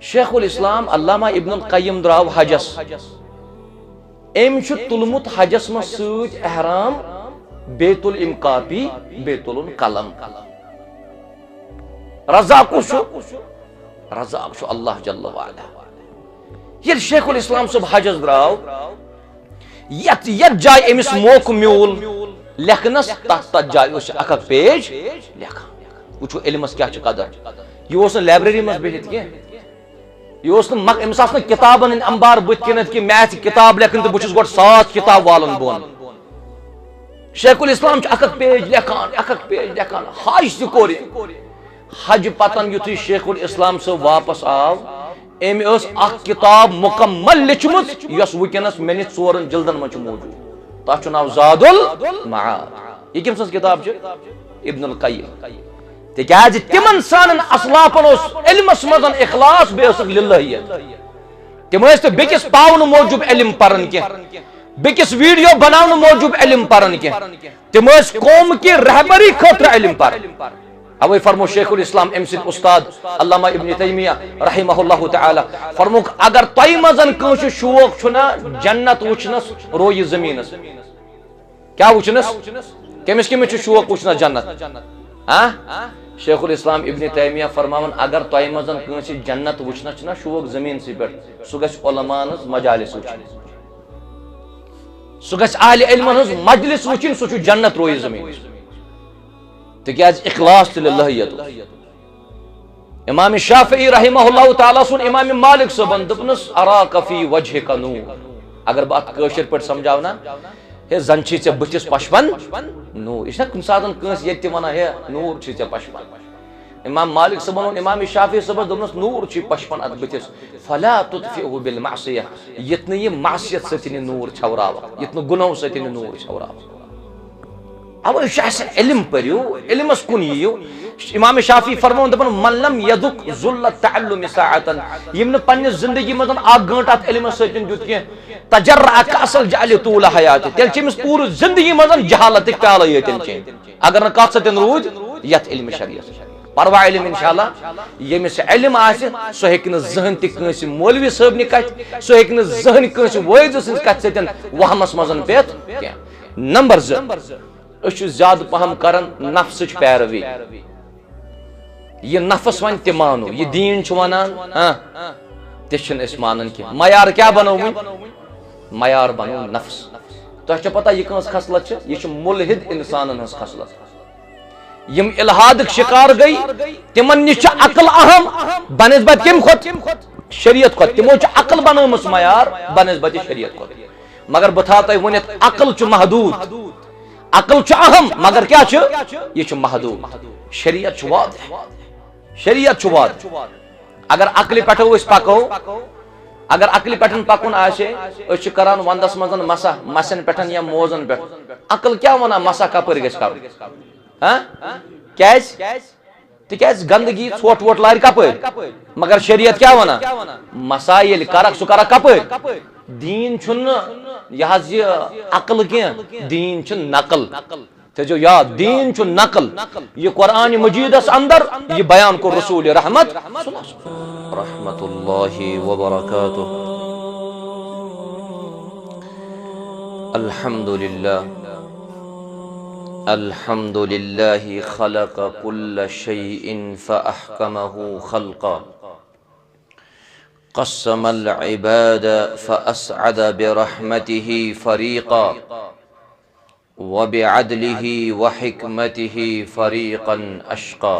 शेखुल इस्लाम अल्लामा Ibnul Qayyim द्राव हजस M तुलमुत हजस मं सत एहराम बेतुल इमकापी बेतुल कलम रज़ाक रज़ाक अल्लाह जल्ल वाला ये शेखुल इस्लाम सब हजस द्राव यत जाय अमिस मौक म्यूल लेखनस तथ जाय अख पेज लेखान वो इल्मस क्या कदर यह लाइब्रेरी मज बिहित कह यह अमिस किताबन अंबार बुत कन कि मैं किताब लेखन तो बहुत गो 7 किताब वालन बोन शेखुल इस्लाम अख पेज लेखान हज तोर हज पतन युथु शेखुल इस्लाम सब वापस आव अमि किताब मुकम्मल लिखमुत वनस मे 4 जिल्दन मज मौजूद तथ नाव ज़ादुल मआद। यह कम सज किताब इब्नुल क़य्यिम तिकाज तिमन सानन असलाफन इल्मस मज इखलास बेसक लिल्लाहियत तिम तो बेकिस पावन मौजूब इल्म परन के बेकिस वीडियो बनावन मौजूब इल्म परन के तिम कौम की रहबरी खतर इल्म परन। अवे फरमो शेखुल इस्लाम अम सद उस्ताद अल्लामा इब्न तैमिया रहमहुल्लाह तआला फरमुक अगर तय मजन कंस शौक छुना जन्नत वुचनस रोय जमीनस क्या वुचनस कमिस कमिस शौक वुचनस जन्नत शेखुल इस्लाम इब्न तैमिया फरमावन अगर तय मजन कंस जन्नत वुचनस ना शौक जमीन से पे सु गछ उलमान मजालिस वुचन सु गछ अहले इल्म मजलिस वुचन सु जन्नत रोय जमीन तिकाज इखलास लिल्लाहियत। इमाम शाफई रहमहुल्लाह तआला सुन इमाम मालिक सबन दपनस अराक फी वजहिका नूर अगर बात कशर पर समझावना हे जन छी चे बतिस पशपन नूर इस कुन सादन कंस ये वना हे नूर छी चे पशपन इमाम मालिक सबन इमाम शाफई सबन दपनस नूर छी पशपन अत बतिस फला तुतफिउ बिल मासिया यतन ये मासियत सतिन नूर छवराव यतन गुनाह सतिन नूर छवराव। अब इल्म पढ़ो इल्मस कुन यियो इमाम शाफी फरमान दपन मन लम यदुक जुल्ल तअल्लुम साअतन यम पन्ने जिंदगी मजन आ घंटा इल्मस सतिन दुत के तजर्रा का असल जाल तूल हयात तेल चमिस पूरी जिंदगी मजन जहालत प्याल यतिन चे अगर न कत सतिन रूद यत इल्म शरीयत परवा इल्म इंशाअल्लाह यमिस इल्म आसे सो हेकन जहन ति कंस मौलवी साहब नि कत सो हेकन जहन कंस वैज सिन कत सतिन वहमस मजन पेत के नंबर 2 ज्यादा पहम करन नफ्स पैरवी यह नफ्स वन ते मानो यह दीन वनान तन मानन की मयार क्या बनो मयार बनो नफ्स तुझे पता यह कस खसलत यह मुलहिद इंसान हज खसलत यम इल्हाद शिकार गई तिमन निश अकल अहम बनस्बत कम खुद शरीयत खुद तिमो अकल बनोमस मयार बनस्बत शरीयत खुद मगर बह था तुम वन अकल महदूद अकल अहम मगर क्या यह महदूद शरीयत शरीयत अगर अकल पे पको अगर अकल पे पकुन आरान वंदस मज मसा मसन पे या मोजन पे अकल क्या वना मसा कपर तिकाज गंदगी छोट वोट लार कपर मगर शरीयत क्या वना मसा ये करक सह करक कपर दीन यह अकल कह दीन नकल थो याद दीन नकल यह कुरान मजीदस अंदर यह बयान को रसूल रहमत रहमतुल्लाहि व बरकातुहू। अल्हम्दुलिल्लाहि खलक़ कुल्ल शैइन फअहकमहु खल्क़ा क़स्समल इबाद फअस्अद बिरहमतिहि फ़रीक़ा व बिअदलिहि व हिकमतिहि फ़रीक़न अश्क़ा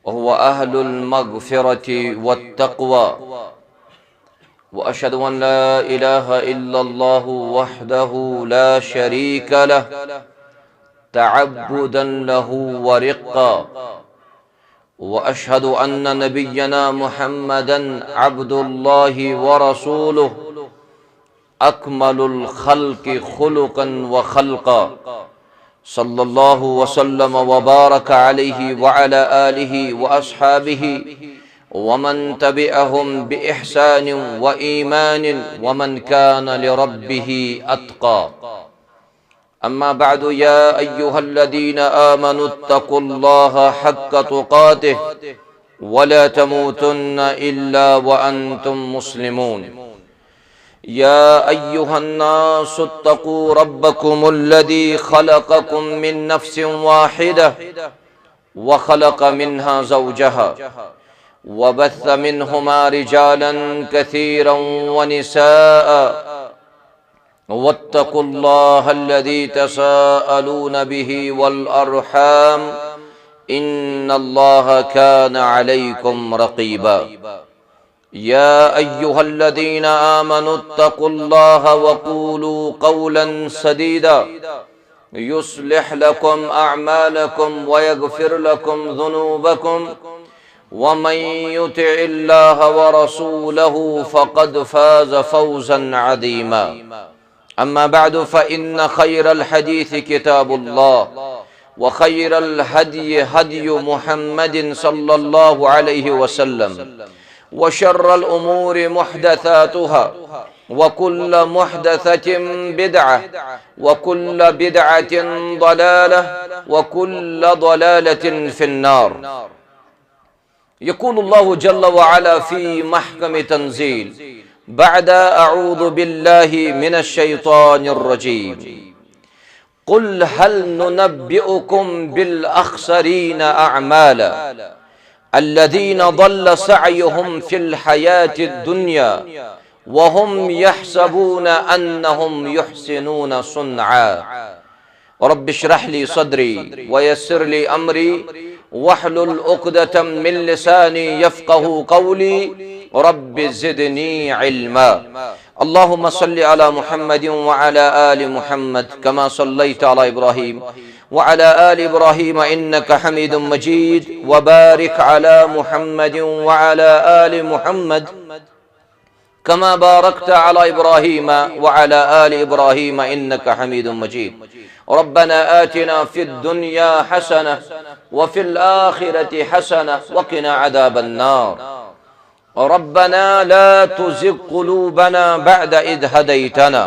व हुव अहलुल मग़फ़िरति वत्तक़वा व अशहदु अन ला इलाहा इल्लल्लाहु वहदहु ला शरीक लहु तअब्बुदन लहु व रिक़्क़ा व अशहदु अन्न नबिय्यना मुहम्मदन अब्दुल्लाहि व रसूलुहु अकमलुल खल्क़ि खुलुक़न व खल्क़ा सल्लल्लाहु वसल्लम व बारक अलैहि व अला आलिहि व अस्हाबिहि व मन तबिअहुम बिइहसान व ईमान व मन कान लिरब्बिहि अत्क़ा। अम्मा बअदु या अय्युहल्लज़ीना आमनुत्तक़ुल्लाहा हक़्क़ तुक़ातिह वला तमूतुन्ना इल्ला व अंतुम मुस्लिमून। या अय्युहन्नासुत्तकू रब्बकुमुल्लज़ी खलक़कुम मिन नफ्सिन वाहिदा व खलक़ मिन्हा ज़ौजहा व बस्स मिन्हुमा रिजालन कसीरन व निसाअ वत्तकुल्लाहल्लज़ी तसाअलून बिही वल अर्हाम इन्नल्लाह कान अलैकुम रक़ीबा। या अय्युहल्लज़ीना आमनुत्तकुल्लाह वक़ूलू क़ौलन सदीदा युस्लिह लकुम अअमालकुम व यग़फिर लकुम ज़ुनूबकुम व मन युतिइल्लाह व रसूलहु फ़क़द फ़ाज़ फ़ौज़न अज़ीमा। अम्मा बअद फ़इन्न खैरल हदीस किताबुल्लाह व खैरल हदी हदी मुहम्मदिन सल्लल्लाहु अलैहि वसल्लम व शर्रल उमूरि मुहदसातुहा व कुल्ल मुहदसतिन बिदअह व कुल्ल बिदअतिन दलालह व कुल्ल दलालतिन फिन्नार। यक़ूलुल्लाहु जल्ल व अला फ़ी महकम तंज़ील बअद अऊज़ु बिल्लाहि मिनश शैतानिर रजीम। कुल हल नुनब्बिउकुम बिल अख़्सरीना अअमाला अल्लज़ीना ज़ल्ल सअयुहुम फ़िल हयातिद दुनिया व हुम यहसबून अन्नहुम युहसिनून सुन्आ। रब्बि इश्रह ली सदरी व यस्सिर ली अमरी वहलुल उक़दतम मिन लिसानी यफ़क़हू क़ौली रब्बि ज़िदनी इल्मा। अल्लाहुम्मा सल्लि अला मुहम्मदिन व अला आलि मुहम्मद कमा सल्लैता अला इब्राहीम व अला आलि इब्राहीम इन्नका हमीदुम मजीद व बारिक अला मुहम्मदिन व अला आलि मुहम्मद कमा बारकता अला इब्राहीम व अला आलि इब्राहीम इन्नका हमीदुम मजीद। रब्बना आतिना फिद दुनिया हसनह व फिल आखिरति हसनह व क़िना अज़ाबन नार। रब्बना ला तुज़िग़ क़ुलूबना बअद इज़ हदैतना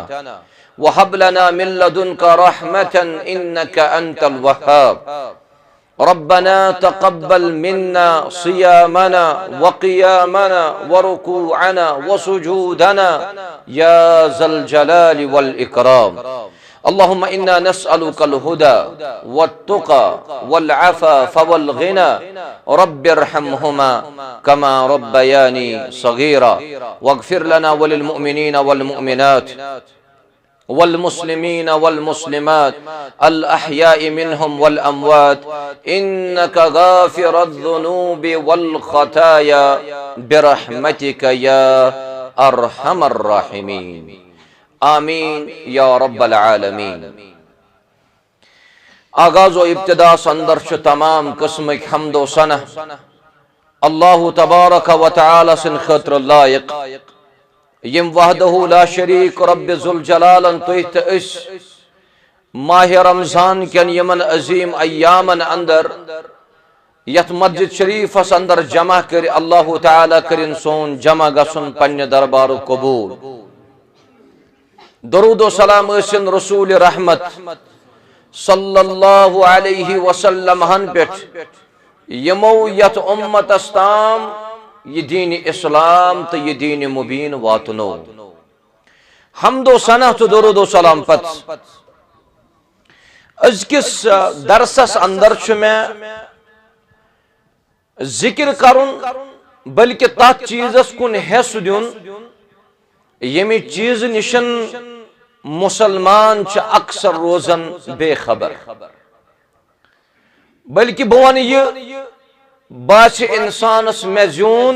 व हब लना मिन लदुनका रहमतन इन्नका अंतल वह्हाब। रब्बना तक़ब्बल मिन्ना सियामना व क़ियामना व रुकूअना व सुजूदना या ज़ल जलालि वल इकराम। अल्लाहुम्मा इन्ना नस्अलुकल हुदा वत्तुक़ा वल अफ़ाफ़ वल ग़िना रब्बिरहमहुमा कमा रब्बयानी सग़ीरा वग़फ़िर लना वलिल मुअमिनीना वल मुअमिनात वल मुस्लिमीना वल मुस्लिमात अल अहयाइ मिनहुम वल अमवात इन्नका गाफ़िरुज़ ज़ुनूबि वल ख़ताया बिरहमतिका या अरहमर राहिमीन। आमीन या रब्बल आलमीन। आगाज़ो इब्तिदा अंदर तमाम किस्म हम्दो सना अल्लाह तबारक व तआला सिन खतर लायक यम वहदहु ला शरीक रब्बि ज़ुल जलालन तुत इस माह रमजान कन यमन अजीम अय्यामन अंदर यथ मस्जिद शरीफस अंदर जमा कर अल्लाह तआला करिन सोन जमा गसुन पन्ने दरबार कबूल। दरूद व सलाम असिन रसूल रहमत सल्लल्लाहु अलैहि वसल्लम हन पेट यमो यथ उम्मतस ताम ये दीन इस्लाम तो ये दीन मुबीन वातनो। हम्दो सना तो दरूद व सलाम पत अज़किस दरसस अंदर में जिक्र करुन बल्कि तथ चीजस कुन हेस दिन यमि चीज निशन मुसलमान अक्सर रोजन बेखबर। बल्कि बह वन यह बास इंसानस मे ज़्यून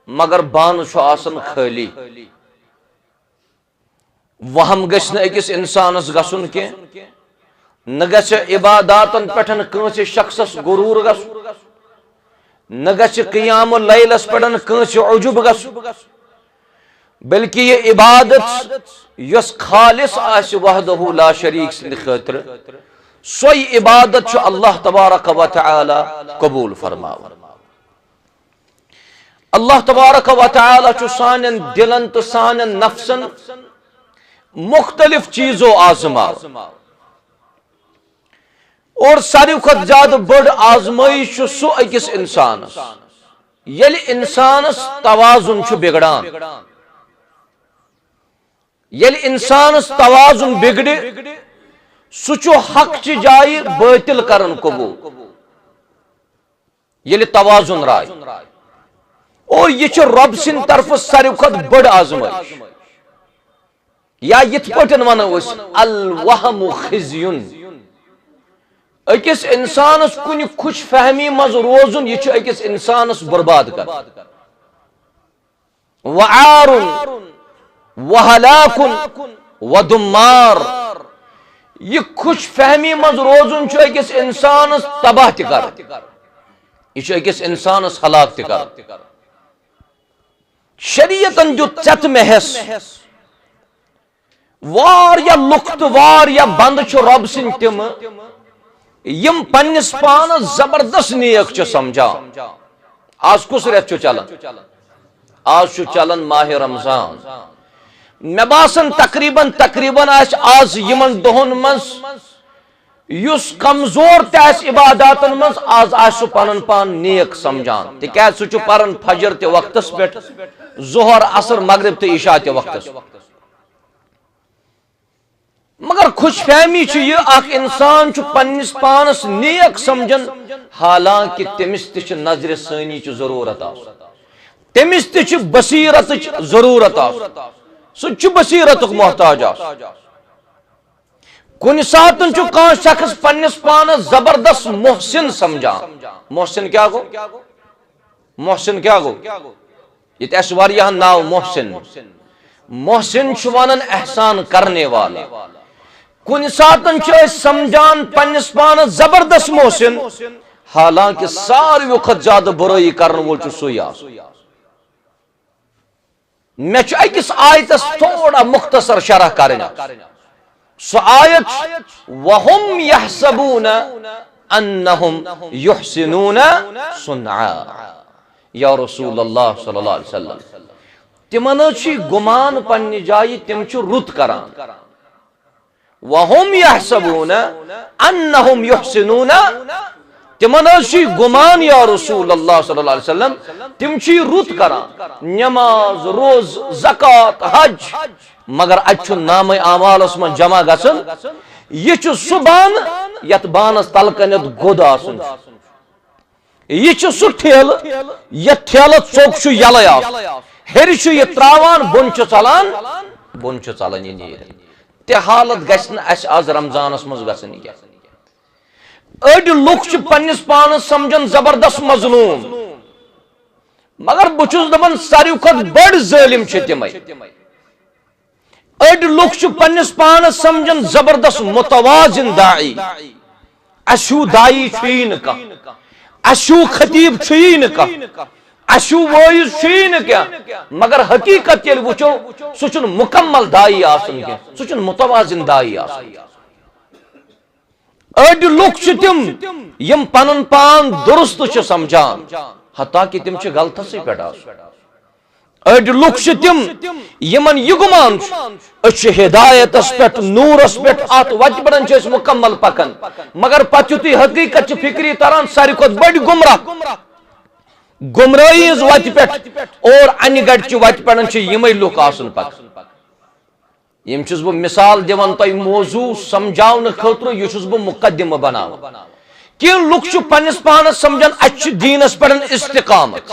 मगर बान आसन खाली। वहम गछ अकिस इंसानस गसुन के न गछ इबादातन पेठन कंसे शख्सस गुरूर गसु न गछ क़ियाम लैलस पेठन कंसे उजुब गसु। बल्कि ये इबादत यस खालिस आस वहदहु ला शरीक सिंद खतर सोई इबादत अल्लाह तबारक व तआला कबूल फरमाव। अल्लाह तबारक व तआला सानन दिलन तो सानन नफ्सन मुख्तलिफ चीजों आजमाव। और सारी खुद ज्यादा बड़ आजमाइश सो अकिस इंसानस यलि इंसानस तवाजुन छु बिगड़ान, यलि इंसानस तवाजुन बिगड़े सु छु हक ची जाय बातिल करन कबूल, यलि तवाजुन राय। और ये छु रब सिन तरफ सारी खुद बड़ आजमाइश, या यथ पटन वनो अल वहमु खिज़युन, अकिस इंसानस कुन खुश फहमी मज रोजुन यह अकिस इंसानस बर्बाद कर। वआरुन वहलाकुन वदुमार, यह खुश फहमी मज रोजुन अकिस इंसानस तबाह त कर, यह अकिस इंसानस हलाक त कर। शरीयतन जो चत में हेस वारिया लुक तो वारिया बंद छु रब सिन तिम यम पन्निस पानस जबरदस्त नेक छु समझा। आज कुस रेत छु चलन, आज छु चलन माह रमजान। मे बासन तकरीबन आज यमन दोहन मज युस कमजोर तस इबादतन मज आज आसु पन पान नेक समझान, तिक्या सु छु परन फजर ते वक्तस पे, जोहर असर मगरिब ते इशा ते वक्तस। मगर खुश फहमी यह इंसान पन्निस पानस नेक समझन, हालांकि तमिस त नजर सानी जरूरत, तमिस त बसीरत जरूरत, सह बसीरत मोहताज। कुन सात कह शख्स पन्निस पानस जबरदस्त मोहसिन समझान। मोहसिन क्या गो, मोहसिन क्या गो, ये नाव मोहसिन। मोहसिन वनन एहसान करने वाला। कुन सातन समझान पन्निस पानस जबरदस्त मोहसिन, हालांकि सारे खत ज्यादा बुराई करने वोल सुई आस। मे अकिस आयतस थोड़ा मुख्तसर शरह करना। सो आयत वहुम यहसबून अन्नहुम युहसिनून सुन्आ, या रसूल अल्लाह सल्लल्लाहु अलैहि वसल्लम तिमन गुमान पन्नि जाय तिम रुत करान। वहुम यहसबून अन्नहुम युहसिनून, तिमन गुमान या रसूल अल्लाह सल्लल्लाहु अलैहि वसल्लम तिम रुत करान, नमाज रोज ज़कात हज, मगर अच्छु नाम आमालस में जमा गसन। यह सह बान यत बानस तलकन गोद आसन, यह सह ठेल यत ठेल चौक यल हेर यह त्रावान बोन चलान, बोन चलान यह नीर ते हालत गस आज रमजानस मज गसन। अड़ लुक पन्निस पानस समझन जबरदस्त मजलूम, मगर बहुस दपान सारी खुद बड़ जालिम तिम। अड़ लुक पन्निस पानस समझन जबरदस्त मुतवाजिन दाई, अशु दाई न कह, अशु खतीब न कह, अशु वोइस न क्या, मगर हकीकत ये वो सह मुकम्मल दाई आसन क्या, सह मुतवाजिन दाई आसन। अड़ लुक तिम यम पन पान दुरुस्त समझान, हता कि तिम गलत पे। अड़ लुक तिम यमन यह गुमान हिदायतस पे नूरस पे अत वत पड़न मुकम्मल पकन, मगर पत युत हकीकत फिक्री तरन सारी खुद बड़ गुमराह गुमराही वत पे और अन गढ़ वत पड़न यम लुक आसन पक। यम बह मिसाल दिवन तुम मौजू समझाने खतर, यह बह मुकदम बना कि लुक पन्निस पानस समझन अच्छ दीनस पे इस्तिकामत।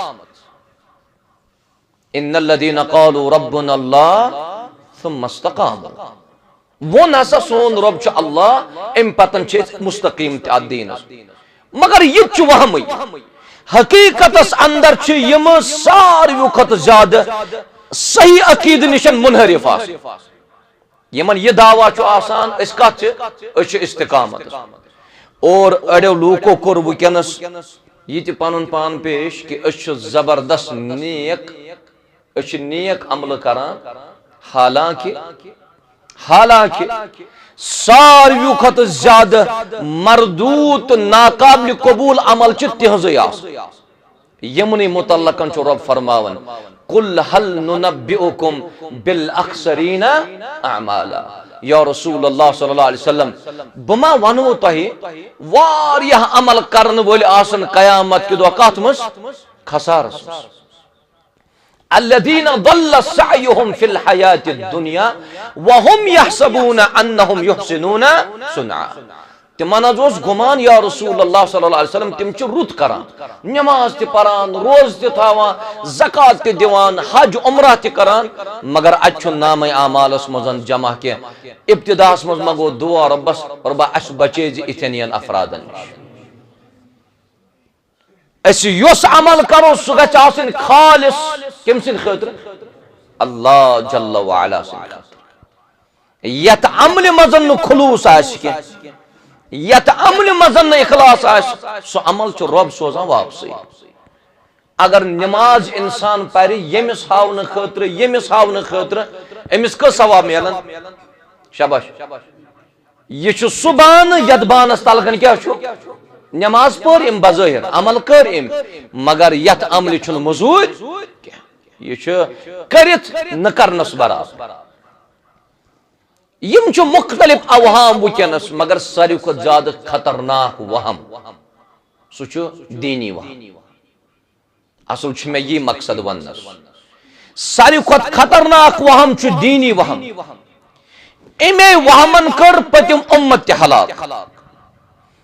इन्नल्लज़ीना क़ालू रब्बुनल्लाह सुम्मा इस्तक़ामू, वो नसा सोन रब अल्लाह अम पतन मुस्तकीम दीनस। मगर यह वहम हकीकतस अंदर यम सारे खत ज्यादा सही अकीद निशन मुनहरिफ यमन यह दावा आसान कत इस्तिकामत। और अड़ो लूको कोर वुकनस यह पन पान पेश कि जबरदस्त नेक अमल करान, हालांकि सारे खत ज्यादा मरदूत नाकाबिल कबूल अमल तिहज यमुन मुतल्लकन रब फरमावन कुल हल नुनब्बिउकुम बिल अखसरीना अमाला, या रसूल अल्लाह सल्लल्लाहु अलैहि वसल्लम बमा वनो तहि वारिया अमल करन वोल आसन कयामत के दो कत मस खसारस अल्लदीना दल्ल सअयुहुम फिल हयातिद दुनिया व हुम यहसबूना अन्नहुम युहसिनूना सुनआ तिमन ओस गुमान या रसूल अल्लाह सल्लल्लाहु अलैहि वसल्लम तिम छ रुत करान नमाज ते परान रोज ते थावान ज़कात ते दिवान हज उम्रह ते करान मगर अछ नाम आमालस मजन जमा के इब्तिदास मज मगो दुआ रब्बस रब्बा अस बचे इथनियन अफरादन अस योस अमल करो सु गछ आसिन खालिस किम सिन खतर अल्लाह जल्ल व अला सिन खतर यत अमल मजन खुलूस आस के यत अमल मजन इखलास सो अमल च रब सोजान वापस अगर नमाज इंसान पर यमिस हावन खतर अमिस कस सवाब मिलन शाबाश यह सुबान यदबानस तलगन क्या नमाज पर इम बज़ाहिर अमल कर इम मगर यत अमल च मजूद यह करित न करनस बराबर यम च मुख्तलिफ अवहाम वुकनस मगर सारी खुद ज्यादा खतरनाक वहम सह दीनी वहम असल मे ये मकसद वनस सारी खुद खतरनाक वहम च दीनी वहम इमे वहमन कर पतिम उम्मत ते हलाक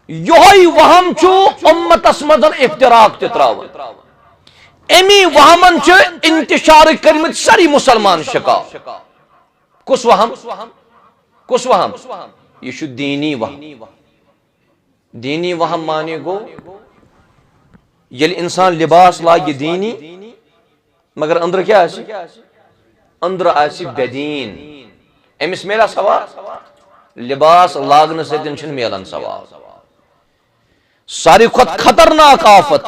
योही वहम च उम्मतस मजन इफ्तिराक ते त्रावन एमी वहमन च इंतशार करमित सारी मुसलमान शिकार कुस वहम यह दीनी वहम माने गो ये इंसान लिबास लागे दीनी मगर अंदर क्या अंदर बेदीन अमिस मेरा सवाब लिबास लागन से मिलान सवाब सारी खुद खतरनाक आफत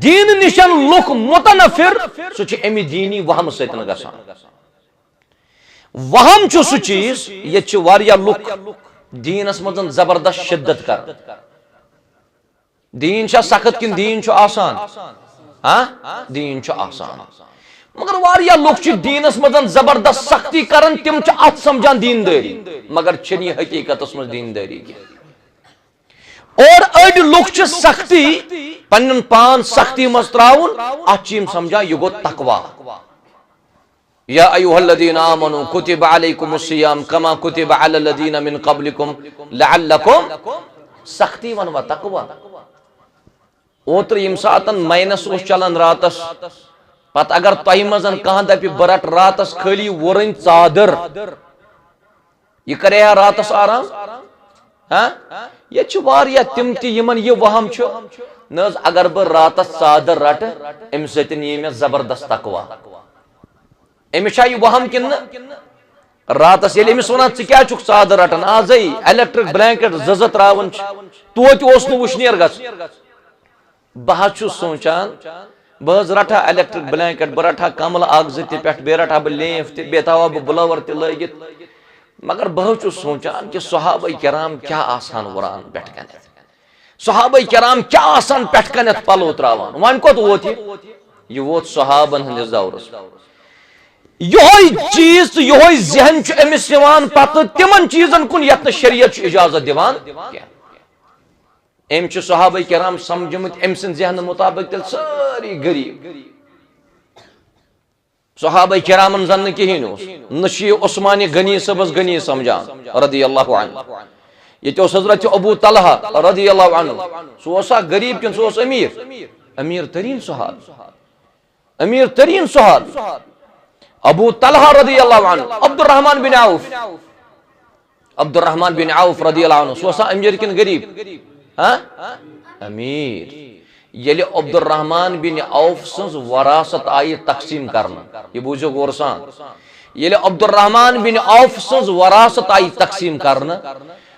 दीन निशन लुक मुतनफिर सह अमि दीनी वहम सतन गसान वहम च सह चीज ये लुक दीनस मजन जबरदस्त शिद्दत कर दीन सख्त कि दीन आसान हाँ दीन आसान मगर वारिया लुक दीनस मजन जबरदस्त सख्ती करन तिम अत समझान दीनदारी मगर छन यह हकीकत मज दीनदारी और अड़ लुक सख्ती पन्न पान सख्ती मज त्राउन अत समझान यह गो तकवा या अय्युहल्लज़ीना आमनू कुतिबा अलैकुमुस सियाम कमा कुतिबा अलल लज़ीना मिन क़ब्लिकुम लअल्लकुम सख्ती वन व तकवा ओत्र यम सातन माइनस ओस चलन रातस पत अगर तह मजन कह दप बरट रातस खाली वुरन चादर यह करे रातस आराम हाँ ये तिम तिमन यह वहम न अगर बह रातस चादर रट अम सतन ये मे जबरदस्त तकवा अमिस यह वहम कि रातस ये अमिस वन क्या चादर रटन आज इलेक्ट्रिक ब्लैंकेट जज त्रावन तोत वुशनेर ग बह सोचान बह रटा इलेक्ट्रिक ब्लैंकेट बह रटा कमल अख पे बे रटा बह लेफ बे तवा बह ब्लोवर त लगित मगर बह सोचान कि सहाबा किराम क्या आसान वरान पेट कन सहाबा किराम क्या आसान पेट कन पलो त्रावान वन कोत वोत यह वोत सहाबन हंदिस दौरस योही चीज योही जहन अमिस पत तिमन चीजन कुन यत शरीयत इजाजत दिवान अम सहाबा किराम समझमुत अम सिंद जहन मुताबिक तेल सारी गरीब सहाबा किरामन जन कहेन नशी उस्मानी गनी सबस गनी समझान रदियल्लाहु अन्हु ये हजरत अबू तलहा रदियल्लाहु अन्हु सह गरीब किन सह अमीर तरीन सहाबी अबू तलहा रदियल्लाहु अन्हु अब्दुर्रहमान बिन औफ रदियल्लाहु अन्हु सह अमीर किन गरीब हाँ अमीर ये अब्दुर्रहमान बिन औफ सज वरासत आई तकसीम करना ये बूझो गौर सान ये अब्दुर्रहमान बिन औफ सज वरासत आई तकसीम करना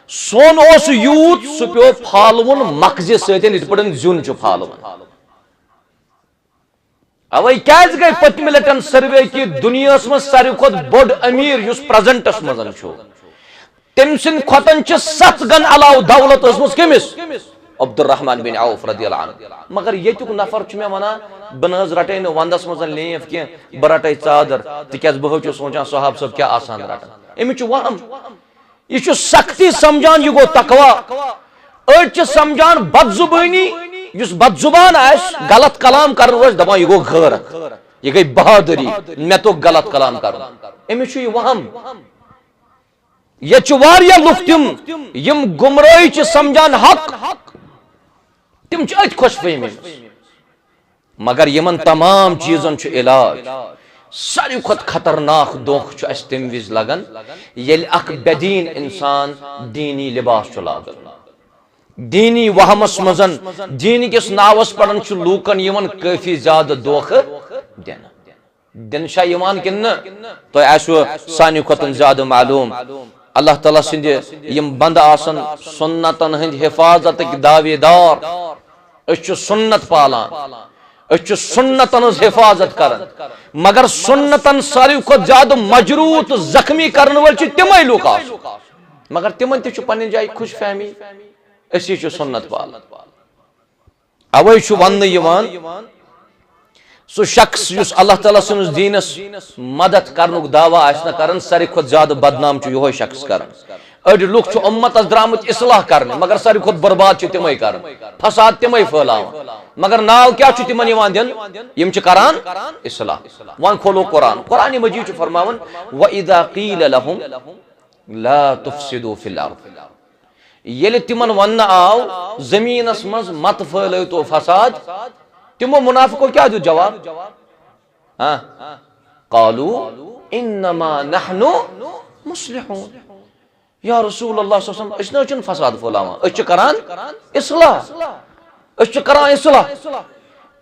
सोन ओस यूत सह पे फालवन मकजे सतन इत पे जुन फालवन अवे क्या गई पत्म लटन सर्वे कि दुनिया मज सारी खुद बोड अमीर प्रेजेंटस मजन तम सिंद खोतन 7 गन अलाव दौलत कमिस अब्दुर्रहमान बिन औफ रदियल्लाहु अन्हु मगर येतुक नफर मे वना बन रटे वंदस मजन लेफ कह बह रटे चादर तिक बह सोचान साहब सब क्या आसान रटन अमिच वहम यह सख्ती समझान यह गो तकवा अड़ समझान बदजुबानी युस बदजुबान गलत कलाम कर दपान यह गो गैरत यह गई बहादुरी मे तो गलत कलाम कर अमिच यह वहम ये लुक तिम गुमराही समझान हक तिम अत खुश फहमी मगर यमन तमाम चीजन इलाज सारी खुद खतरनाक दोख तम विज लगन ये बेदीन इंसान दीनी लिबास लागन दीनी वहमस मजन दीन किस नावस पड़न लूकन यमन काफी ज्यादा दोख दिन किन तो सानि खुतन ज्यादा मालूम अल्लाह ताला सिंध यम बंद आसन सुन्नतन हंद हिफाजत दावेदार सुन्नत पालान सुन्नतन हिफाजत कर मगर सुन्नतन सारी खुद ज्यादा मजरूत जख्मी करने वाल तम लुक मगर तिमन तन जाय खुश फहमी असी सुन्नत पाल अवै वन सो शख्स अल्लाह ताला सुन दीनस मदद करनुक दावा कर सारी खुद ज्यादा बदनाम यो शख्स कर अड़ लुक उम्मत द्रामुत इस्लाह करने मगर सारी खुद बर्बाद तिम कर फसाद तिम फैलाव मगर नाव क्या तिमन दिन यम करान इस्लाह वन खोलो कुरान कुरान मजीद फरमावन व इज़ा क़ील लहुम ला तुफ़सिदू फिल अर्द ये तिमन वन आव जमीनस मज मत फैलो तो फसाद तिमो मुनाफिको क्या दो जवाब क़ालू इन्नमा नहनु मुस्लिहून या रसूल अल्लाह सल्लल्लाहु अलैहि वसल्लम अस फसाद फैलावान करान इस्लाह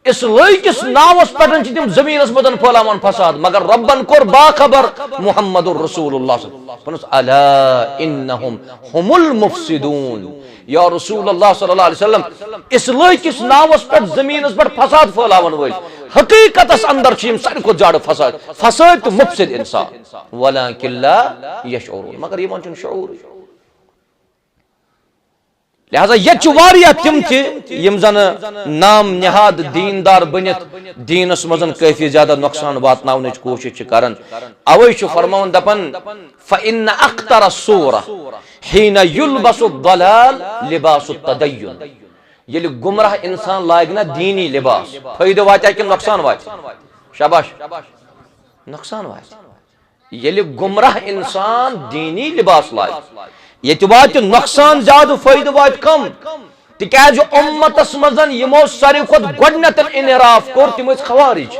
इस्लाह किस नावस पे तिम जमीनस मदन फैलावान फसाद मगर रब्बन कोर बाखबर मुहम्मदुर रसूलुल्लाह अला इन्नहुम हुमुल मुफसिदून या रसूल अल्लाह सल्लल्लाहु अलैहि वसल्लम इस्लाह किस नावस पे जमीनस पे फसाद फैलावान वल हकीकतस अंदर सारी को जाड़ फसाद तो मुफसिद इंसान वलाकिन ला यशऊरून मगर ये मन शऊर लिहाजा ये तिम यम जन नाम निहाद दीनदार बनित दीनस मजन काफी ज्यादा नुकसान वातन कोशिश करन अवै फरमान दपन फ़इन्न अख्तर सूरा हीन युल्बसु दलाल लिबासु तदय्युन ये गुमराह इंसान लाग ना दीनी लिबास फायदा वात कि नुकसान वात शाबाश नुकसान वात ये गुमराह इंसान दीनी लिबास लाग ये वात नुकसान ज्यादा फायदा वात कम तिकाज उम्मतस मजन यमो सारी खुद गोडनतन इनराफ कोर तिम खवारिज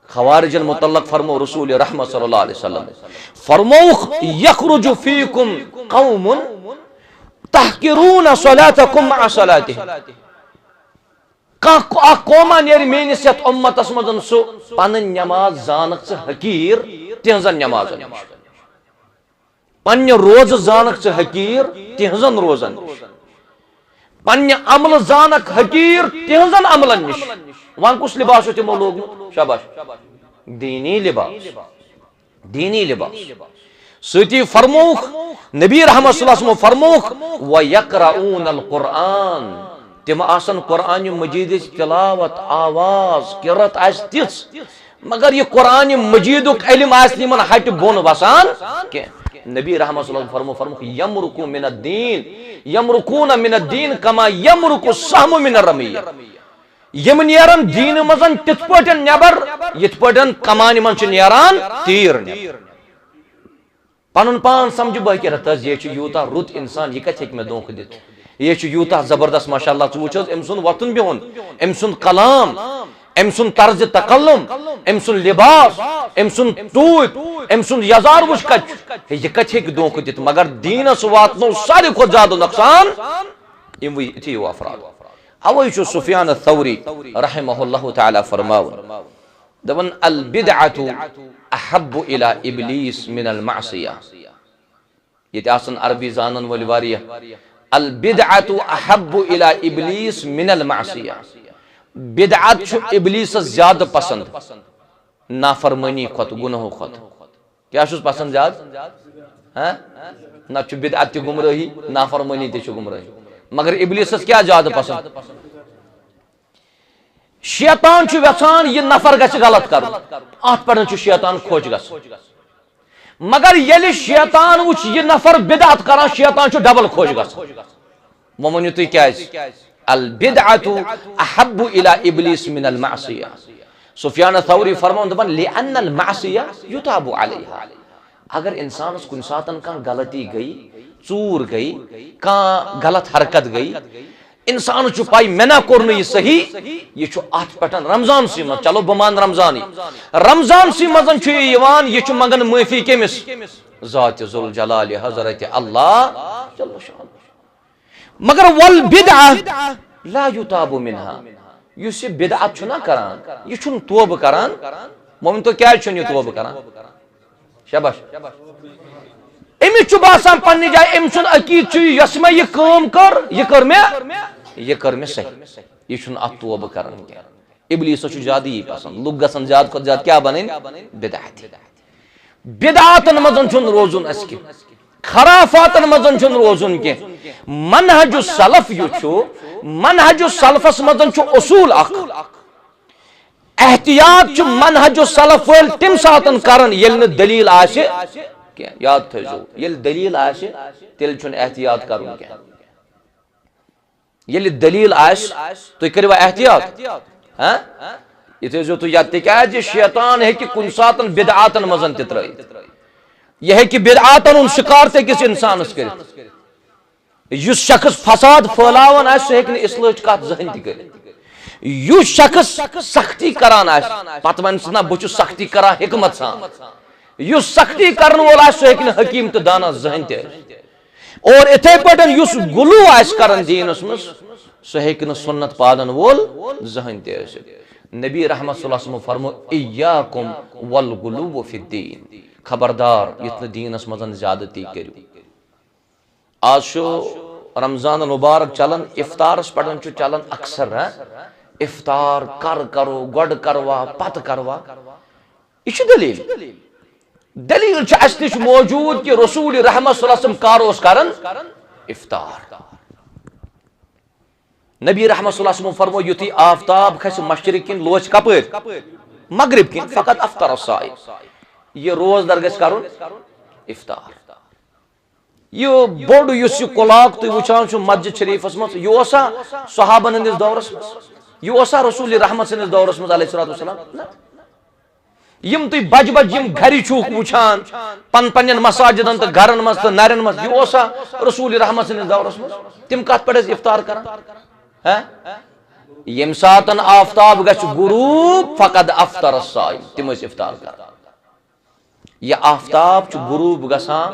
खवारिजन मुतल्लक फरमो रसूल रहमत सल्लल्लाहु अलैहि वसल्लम फरमो यखरुजु फीकुम कौमुन तहकिरून सलातकुम मा सलातिह का कौमा नेर मेनिस यत उम्मतस मजन सो पन नमाज जानक हकीर तिहजन नमाजन पन्य रोज जानक हकीर तिहजन रोजन पन्य अमल जानक हकीर तिहजन अमलन निश वन कुछ लिबास तिमो लोग शाबाश दीनी लिबास सती फरमोख नबी रहमत सल्लल्लाहु अलैहि वसल्लम फरमोख व यक़राऊन अल कुरान तिम आसन कुरान मजीद तिलावत आवाज किरत आस तिस मगर ये कुरान मजीदुक इल्म आस निमन हट बोन वसान के नबी रहमत सल्लल्लाहु अलैहि वसल्लम फरमोख यमरुकु मिन अद-दीन यमरुकून मिन अद-दीन कमा यमरुकु सहमु मिन रमिया यम नेरन दीन मजन तिथ पटन नेबर यथ पटन कमान मन छ नेरान तीर पन पान समझ बह रतस ये यूता रुत इंसान यह कत मे दोख दित ये यूता जबरदस्त माशाअल्लाह च वुच अम सुन वतन बिहुन अम सुन कलाम अम सुन तर्ज तकल्लुम अम सुन लिबास अम सुन तूत अम सुन यजार वुच कत यह कत दोख दित मगर दीनस वातनो सारी खुद ज्यादा नुकसान यम इथि अफराद अवै सुफियान अथ-थौरी रहमहुल्लाह तआला फरमावन दवन अल बिदअतु अहब्बु इला इब्लीस मिन अल मासिया ये आसन अरबी जानन वल वारिया अल बिदअतु अहब्बु इला इब्लीस मिन अल मासिया बिदअत छु इब्लीस ज्यादा पसंद नाफरमानी खत गुनाह खत क्या छु पसंद ज्यादा हैं ना छु बिदअत गुमराही नाफरमानी ते छु गुमराही मगर इब्लीस क्या ज्यादा पसंद शैतान छु वसान ये नफर गछ गलत कर अत पर छु शैतान खोज गछ मगर ये शैतान वुच यह नफर बिदअत करान शैतान डबल खुश गसान वो वनु तुम क्या अल बिदअतु अहब्बु इला इब्लिस मिन अल मासिया सुफियान थौरी फरमान दपन लिअन्न अल मासिया युताबु अलैहा अगर इंसान कुन सातन का गलती गई चूर गई का गलत हरकत गई इंसान पाई मे ना कोर यह सही यह अत पे रमजान सी मज चलो बह मान रमजान सी मज यह मंगन माफी केमिस ज़ात जुल जलाल हजरत अल्लाह मगर वल बिदअ ला युताबु मिनहा युस बिदअत छुना करान यह तौबह करान मोमिन तो क्या यह तौबह करान शाबाश अमिस बासान पन्ने जाए अम सुन अकीद यस मे यह काम कर मे सही यह अत तौबह करान क्या इब्लीस ज्यादा ही पसंद लुक गसन ज्यादा खुद ज्यादा क्या बन बिदअतन मज रोजुन खराफातन मज रोजुन के मनहज सलफ मनहज सलफस मज उसूल एहतियात मनहज सलफ वल तम सातन करन येल दलील आसे क्या याद थो येल दलील आसे तेल छुन एहतियात करुन क्या येल दलील आस तुम करिवा एहतियात हां ये थो तु याद तिकाज शैतान है कि कुन सातन बिदअतन मजन त्र यह है कि बिदअतन शिकार ते किस इंसान कर युस शख्स फसाद फैलावन आस सह हेक इस्लाह कत जहन त कर युस शख्स सख्ती करान आस पत वन ना बह सख्ती करा हिकमत सान युस सख्ती करन वोल आस सह हेक हकीम तो दाना जहन त और इथे पटन युस गुलू आस करन दीनस मस सह हेक सुन्नत पालन वोल जहन त नबी रहमत सल्लल्लाहु अलैहि वसल्लम फरमो इय्याकुम वल गुलू फिद्दीन खबरदार इतने दीनस मजन ज्यादती करू आज रमजान मुबारक चलन इफ्तारस पड़न चलन अक्सर इफ्तार करो गोड करवा पत करवा यह दलील दलील मौजूद कि रसूल रहमत सल्लल्लाहु अलैहि वसल्लम कर इफ्तार नबी रहमत सल्लल्लाहु अलैहि वसल्लम फरमो युथी आफ्ताब खस मशरिक किन लोच कपर मगरिब किन फकत अफ्तर साइम यह रोजदार गस करुन इफ्तार यह बोड युस कुलाक तुम वुचान मस्जिद शरीफस मज यह सहाबन हंदिस दौरस यह रसूल रहमत सनिस दौरस मज अलैहिस्सलातु वस्सलाम यम तुम बज बज यम घर वुचान पन मसाजिदन तो घरन मज तो नरन मज यह रसूल रहमत सनिस दौरस मज तिम कत पे इफ्तार कर यम सातन आफ्ताब गछ गुरूब फकद अफ्तर साइम तिम इफ्तार कर यह आफ्ताब गुरूब गसान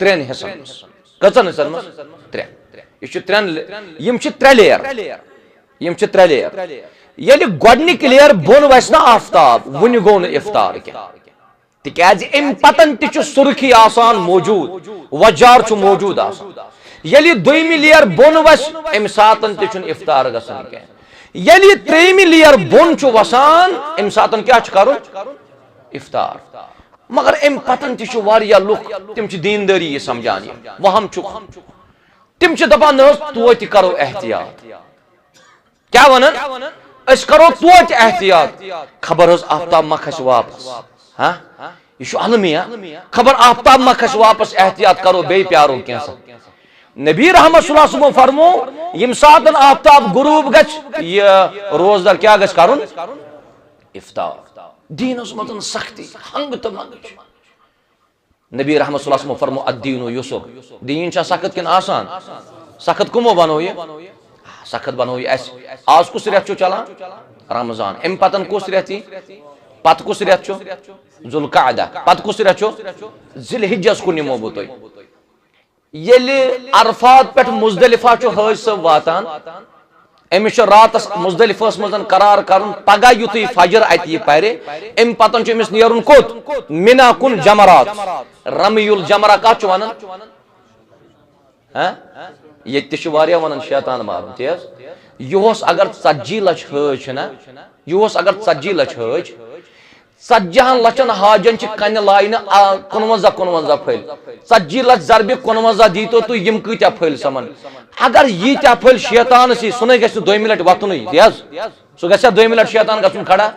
त्रेन हिस्सन कचन हिस्सन त्रेन यह त्रे लेयर ये गोडनिक लेयर बोन वस ना आफ्ताब वन गो इफ्तार तिकाज अम पतन ति सुर्खी आसान मौजूद वजार मौजूद ये दोयमि लेयर बोन वस अम सातन ति इफ्तार गसान ये त्रेयमि लेयर बोन वसान अम सातन क्या करुन इफ्तार मगर अम पतन ति लुक तिम दीनदारी यह समझान वहम तिम दपान तो करो एहतियात क्या वन करो तो एहतियात खबर आफ्ताब मा खस वापस हाँ यह अलमिया खबर आफ्ताब मा खस वापस एहतियात करो बे प्यारो क्या नबी रहमत सल्लल्लाहु अलैहि वसल्लम फरमो यम सातन आफ्ताब गुरूब गछ यह रोजदार क्या गछ करुन इफ्तार दीनस मजन सख्ती हंग तो मंग नबी रहमत सल्लल्लाहु अलैहि वसल्लम फरमो अद्दीनु युसुर दीन छा सख्त किन आसान सख्त कमो बनो ये सख्त बनो ये आज कुछ रेत चलान रमजान अम पतन कुछ रेती पत कुछ रेत जुल्कादा पत कुछ रेत जिलहिज्जस को निमो बो तुम येले अरफात पे मुजदलिफा हज सब वातान अमिस रात मुजदलिफस मज करार कर पगह युत फजर अत परे अम पतन अमिस नेरुन कोत मिना कुन जमरात रमीउल जमरा कत वन ये वन शैतान मारन तेज यह अगर 40 लच हज ना यह अगर 40 लच हज 40 लचन हाजन कन लाइन 51 फल 40 लच जरबे 51 दी तो यम कत्या फल समन अगर यीत्या फल शैतान सुन ग 2 मिनट वतन तेज सह ग 2 मिनट शैतान गन खड़ा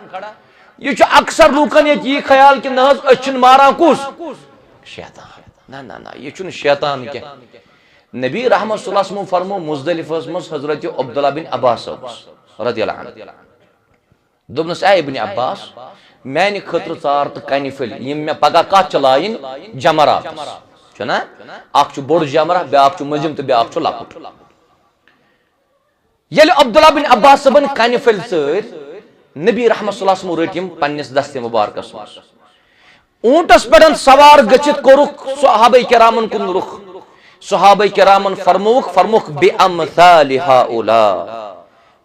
यह अक्सर लूकन ये ख्याल कि न मारान कुस शैतान ना ना ना ये चुन शैतान के नबी रहमत सल्लल्लाहु अलैहि वसल्लम फरमो मुज़दलिफस मज हजरत अब्दुल्लाह बिन अब्बास रदियल्लाहु अन्हु दोपनस ए इब्न अब्बास मैंने खतर चार तो कन फल यम मे पगह कत चलाइन जमरात छना अख बोड़ जमरा ब्याक मजिम तो ब्याक लकुट ये अब्दुल्लाह बिन अब्बास सबन कन फल सर नबी रहमत सल्लल्लाहु अलैहि वसल्लम रट पन्निस दस्ते मुबारकस ऊंटस पे सवार गचित कोरुख सहाबा किरामन कुन रुख सहाबा किरामन फरमुख बेअमसालि हाउला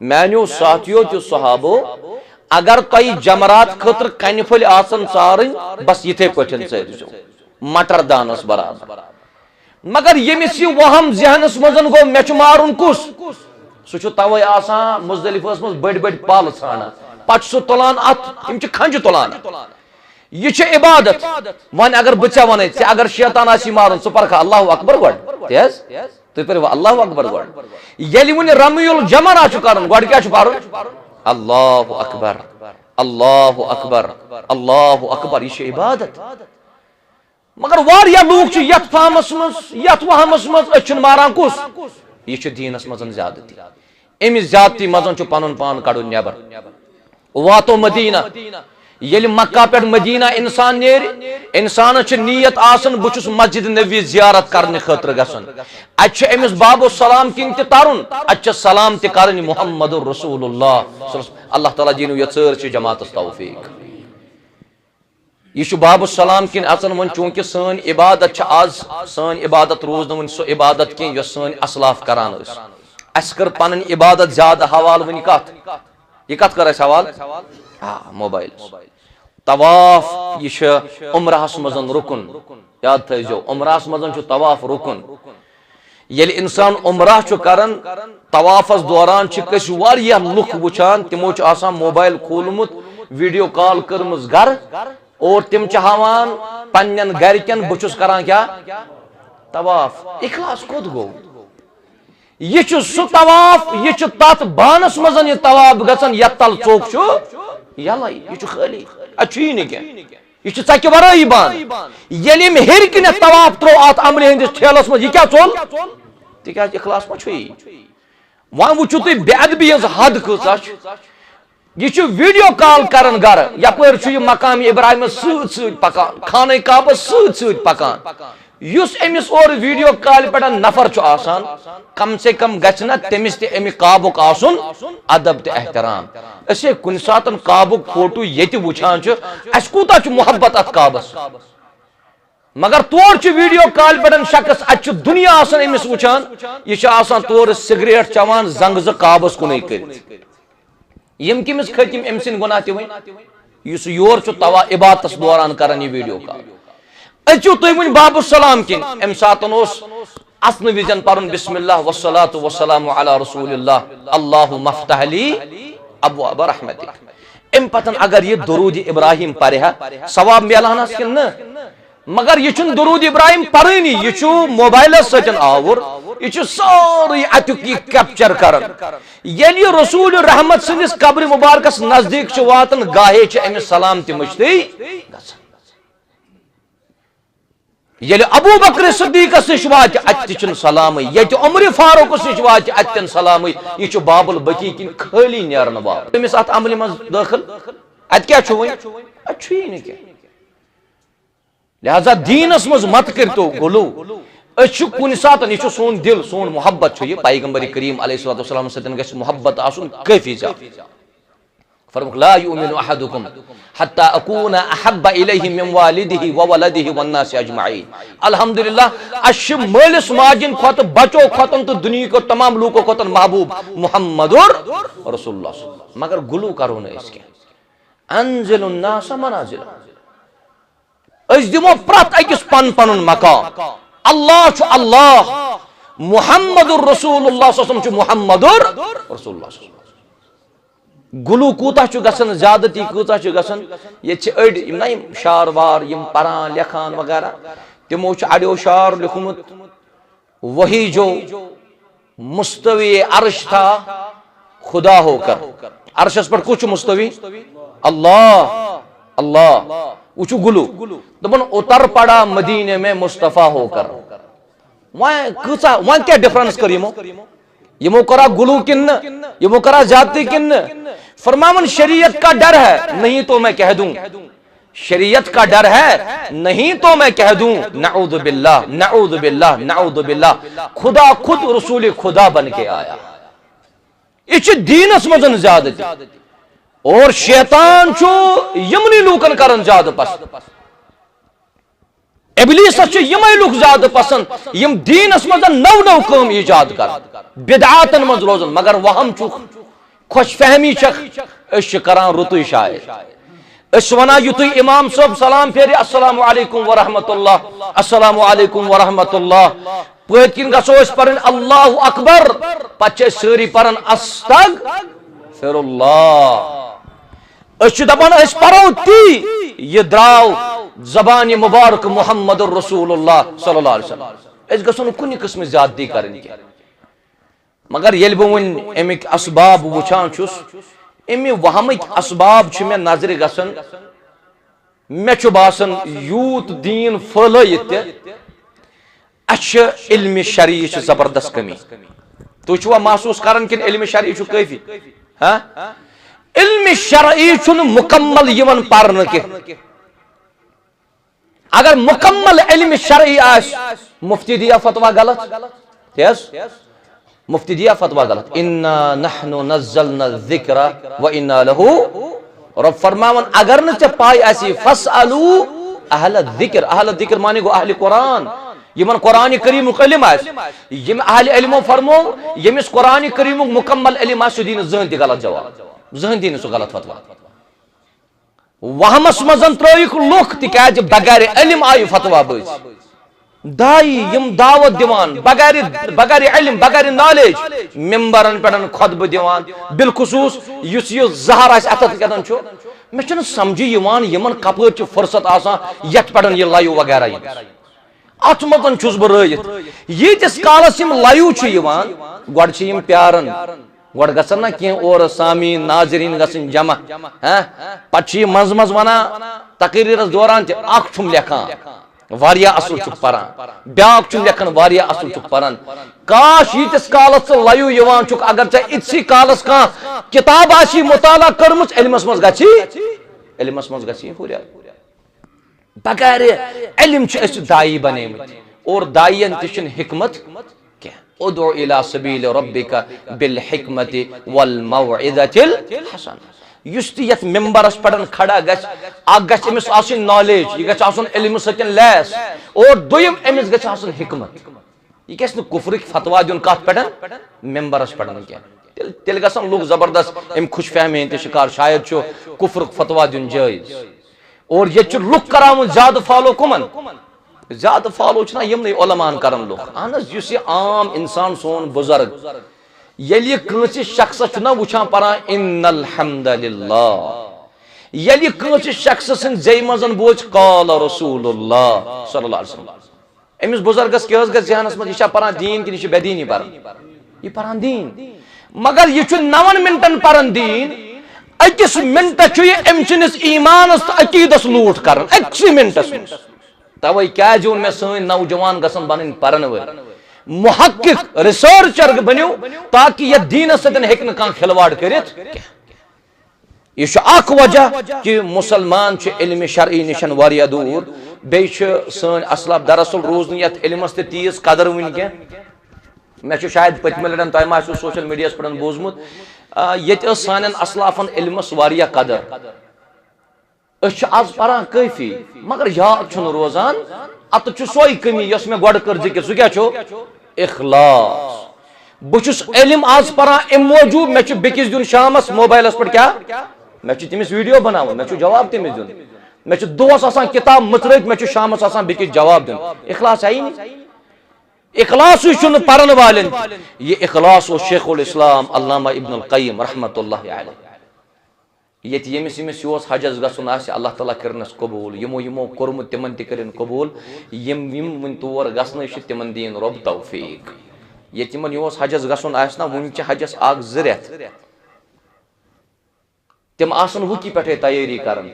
मानो साथियों जो सहाबो अगर तुम जमरात खतर कन फल आसन चारन बस इथे पठन चो मटर दानस बराबर मगर यमिस यह वहम जहनस मजन गो मे मारुन कुस सह तवे आसान मुज़दलिफस मज बड़ बड़ पाल छाना पत सह तुलान अत यम खंज तुलान यह इबादत वन अगर बे वन अगर शैतान आसी मारुन सह पर्ख अल्लाहु अकबर गड तेज तुम पर अल्लाहु अकबर गड ये वन रमीउल जमरा करन गड क्या पारुन अल्लाहु अकबर अल्लाहु अकबर अल्लाहु अकबर यह इबादत मगर वारिया लूक यथ फहमस मज यथ वहमस मज अच्छन मारान कुस यह दीनस मजन ज्यादती अमिस ज्यादती मजन पन पान कड़ नबर वातो मदीना ये मक्का पे मदीना इंसान नेर इंसान नीयत आसन बुचुस मस्जिद नबी जियारत करने खतर गसन अमिस बाबो सलाम किन तुन अ सलाम कर मुहम्मद रसूलुल्लाह अल्लाह ताला दीन ये चर जमात तौफीक यह बाबो सलाम किन अचन वन चूंकि सन इबादत आज सन इबादत रोज वन सो इबादत कह सन असलाफ करान अस कर पन इबादत ज्यादा हवाल वन कत यह कत कर हवाल हाँ मोबाइल तवाफ यह उम्रहस मजन रुकन याद थो उम्रहस मजन तवाफ रुकन ये इंसान उम्रह करान तवाफस दौरान लुक वुचान तिमो मोबाइल खोलमुत वीडियो कॉल कर्मज घर और तिम हावान पन्न गरकन बहुस करान क्या तवाफ इखलास कोत गो यह सह तवाफ यह तथ बानस मजन यह तवाफ गसन ये तल चौक यल यह खाली अच्छी यह चक्के वराई बान ये हेर कन तवाफ त्रो अत अमल हंदिस ठेलस मज यह क्या चोल तिक इखलास मा वन वुचु तुम बेअदबी हद कचा यह वीडियो कॉल करन घर यपर मकाम इब्राहिम पकान खाने काब पकान युस अमिस और वीडियो कॉल पे नफर आसान कम से कम गना तमिस अमि काबुक आसन अदब तो एहतराम असे कुन सात काबुक फोटो ये वुचान अस कूता मोहब्बत अत काबस मगर तोर वीडियो कॉल पे शख्स अ दुनिया आसन अमिस वुचान यह तोर सिगरेट चवान जंग ज काबस कुन कर यम किमिस खतिम अम सिन गुनाह ति वन योर तवा इबादत दौरान कर यह वीडियो कॉल अच्छु तुम वन बाबु सलाम किन अम सातन असन विजन परन बिस्मिल्लाह वस्सलातु वस्सलामु अला रसूलिल्लाह अल्लाहु मफ्तह ली अब्वाब रहमतिक अम पतन अगर ये दुरूद इब्राहिम परहा सवाब मिलानस किन न मगर यह दुरूद इब्राहिम परनी यह मोबाइल सतन आवर यह सारी अतुक कैप्चर कर ये रसूल रहमत सदिस कब्र मुबारकस नजदीक वातन गाहे अमिस सलाम तमुश्ती ये अबू बकर सिद्दीकस निश वात अत सलाम ये उमर फारूक निश वात अतन सलाम यह बाबुल बकी किन खाली नेरन बाब तमिस अत अमल मज दाखिल अत क्या अच्छी क्या लिहाजा दीनस मज मत कर तो गुलू कुन सात यह सोन दिल सोन मोहब्बत पैगंबर करीम अलैहिस्सलाम सतन गस मोहब्बत आसन काफी ज्यादा फरमुक ला युमिनु अहदुकुम हत्ता अकूना अहब्बा इलैहि मिन वालिदिही व वलदिही वन नास अजमाइन अल्हम्दुलिल्लाह अश मालिस माजिन खत बचो खतन तो दुनिया को तमाम लोगों को महबूब मुहम्मदुर रसूलुल्लाह मगर गुलू करो न इसके अंजिलुन नास मनाजिल अस दिमो प्रत अकिस पन पनुन मकाम अल्लाह छु अल्लाह मुहम्मदुर रसूलुल्लाह सल्लल्लाहु अलैहि वसल्लम छु मुहम्मदुर रसूलुल्लाह गुलू कूता गसन ज्यादती कूता गसन ये अड़ ना शार वार परान लेखान वगैरह तिमो अड़ो शार लिखमुत वही जो मुस्तवी अर्श था खुदा होकर अर्शस पर कुछ मुस्तवी अल्लाह अल्लाह वो गुलू दपन उतर पड़ा मदीने में मुस्तफा होकर वह क्या डिफरेंस कर यमो करा गुलू किन यमो करा जाती किन फरमावन शरीयत का डर है नहीं तो मैं कह दूं शरीयत का डर है नहीं तो मैं कह दूं नऊज़ बिल्लाह नऊज़ बिल्लाह नऊज़ बिल्लाह खुदा खुद रसूल खुदा बन के आया इस दीनस मजन ज्यादती और शैतान चो यमनी लूकन करन ज्यादा पसंद इब्लीस यमे लुक ज्यादा पसंद यम दीनस मजन नव नव काम ईजाद कर बिदआतन मज रोजन मगर वहम चु खुशफहमी करान रुतु शायद वना युत इमाम साहब सलाम फेर अस्सलामु अलैकुम व रहमतुल्लाह अस्सलामु अलैकुम व रहमतुल्लाह पकिन गसो पर अल्लाहु अकबर पचे सारी पर अस्तगफिरुल्लाह दपान परो ती यह द्राव जबान मुबारक मुहम्मद रसूलुल्लाह सल्लल्लाहु अलैहि वसल्लम गसन कुन किस्म ज्यादती कर मगर ये बह अमिक असबाब वुचान अमि वहमिक असबाब मे नजर गसन मे बासन यूत दीन फैलत इल्म शरई जबरदस्त कमी तुवा महसूस कर कि इल्म शरई काफी हाँ इल्म शरई मुकम्मल यमन परन के अगर मुकम्मल इल्म शरई मुफ्ती दिया फतवा गलत यस मुफ्ती दिया फतवा गलत इन्ना नहनु नज़्ज़लना ज़िक्रा व इन्ना लहू रब फरमावन अगर न चे पाई ऐसी फसअलू अहल ज़िक्र माने गो अहल कुरान यमन कुरान करीम इल्म यम अहल इल्मो फरमो यमिस कुरान करीम मुकम्मल इल्म दिन जहन ति गलत जवाब जहन दिन सो गलत फतवा वहमस मजन त्रोइक लुख तिकाज बगैर इल्म आयु फतवा बज दाई यम दावत दिवान बगैर इल्म बगैर नॉलेज मिंबरन पे खुतब दिवान बिलखुसूस युस यह जहर अतत कदन मे छ समझी यमन कपर फुर्सत आसान यथ पे यह लाइव वगैरह अत मजन छुस बह रहित यीतिस कालस यम लाइव गड प्यारन गड गसन ना कह और सामीन नाजरीन गसन जमा पे मज मज वना तकरीरस दौरान तुम लेखान वारिया असल चुक परान ब्याक चुक लेखन वारिया असल चुक परान काश यीतिस कालस लाइव यवान चुक अगर चे इतसी कालस का किताब आशी मुताला करमुच इल्मस मज गछि हुरिया बगैर इल्म छ दाई बनेमत और दायन तिशन हिकमत क्या उदउ इला सबील रब्बिका बिल हिकमति वल मौइज़तिल हसन युस यथ मेंबरस पे खड़ा गमिस आसन नॉलेज यह गसन इल्म सतन लैस और दुयम अमिस गसन हिकमत यह गस कुफर फतवा दिन कत पे मेंबरस पे क्या तेल गसन लोग जबरदस्त अम खुश फहमी हंद शिकार शायद कुफर फतवा दिन जायज और ये लुक करान ज्यादा फॉलो कुमन ज्यादा फॉलो यमन उलमान कर लुक अहन आम इंसान सोन बुजुर्ग ये कंस शख्स वुचान परान इन्नल हम्दुलिल्लाह ये कंस शख्स सिंद जे मजन बोझ काल रसूलुल्लाह सल्लल्लाहु अलैहि वसल्लम अमिस बुजुर्गस क्या जहनस मज यह परान दीन कि यह बेदीनी परान यह परान दीन मगर यह 9 मिनटन परान दीन अकिस मिनट अम चनिस ईमानस तो अकीदस लूट कर अक्सी मिनटस तवे क्या मे सन नौजवान गसन बन परन वल मुहक्किक रिसर्चर बनो ताकि यह दीन सतन खिलवाड़ कर यह वजह कि मुसलमान इल्म शरई निशन वारिया दूर बे सन असलाफ दरअसल रोज ये इल्मस तीज कदर वन कह मे शायद पतमे लटन तुम आसो सोशल मीडिया पे बोजमुत ये सान असलाफन इल्मस वारिया कदर आज परान काफी मगर याद रोजान अत सोई कमी मे गड कर जिक्र सह क्या इखलास बहुस इल्म आज परान अम मौजूद मे बेकिस दिन शामस मोबाइलस पे क्या मे तमिस वीडियो बनाव मे जवाब तमिस दिन मे दोस आसान किताब मचरत मे शामस आसान बेकिस जवाब दिन इखलास आई नहीं इखलास परन वालन ये इखलास शेखुल इस्लाम अल्लामा इब्नुल क़य्यिम रहमतुल्लाहि अलैह ये यमिस यमिस हजस गसन अल्लाह ताला करनस कबूल यमो यमो कोरमुत तिमन त करन कबूल यम यम वन तोर गसन तिमन दीन रब तौफीक ये तिमन हजस गसन ना वन हजस आग 2 रेत तिम आसन वुकी पे तैयारी करन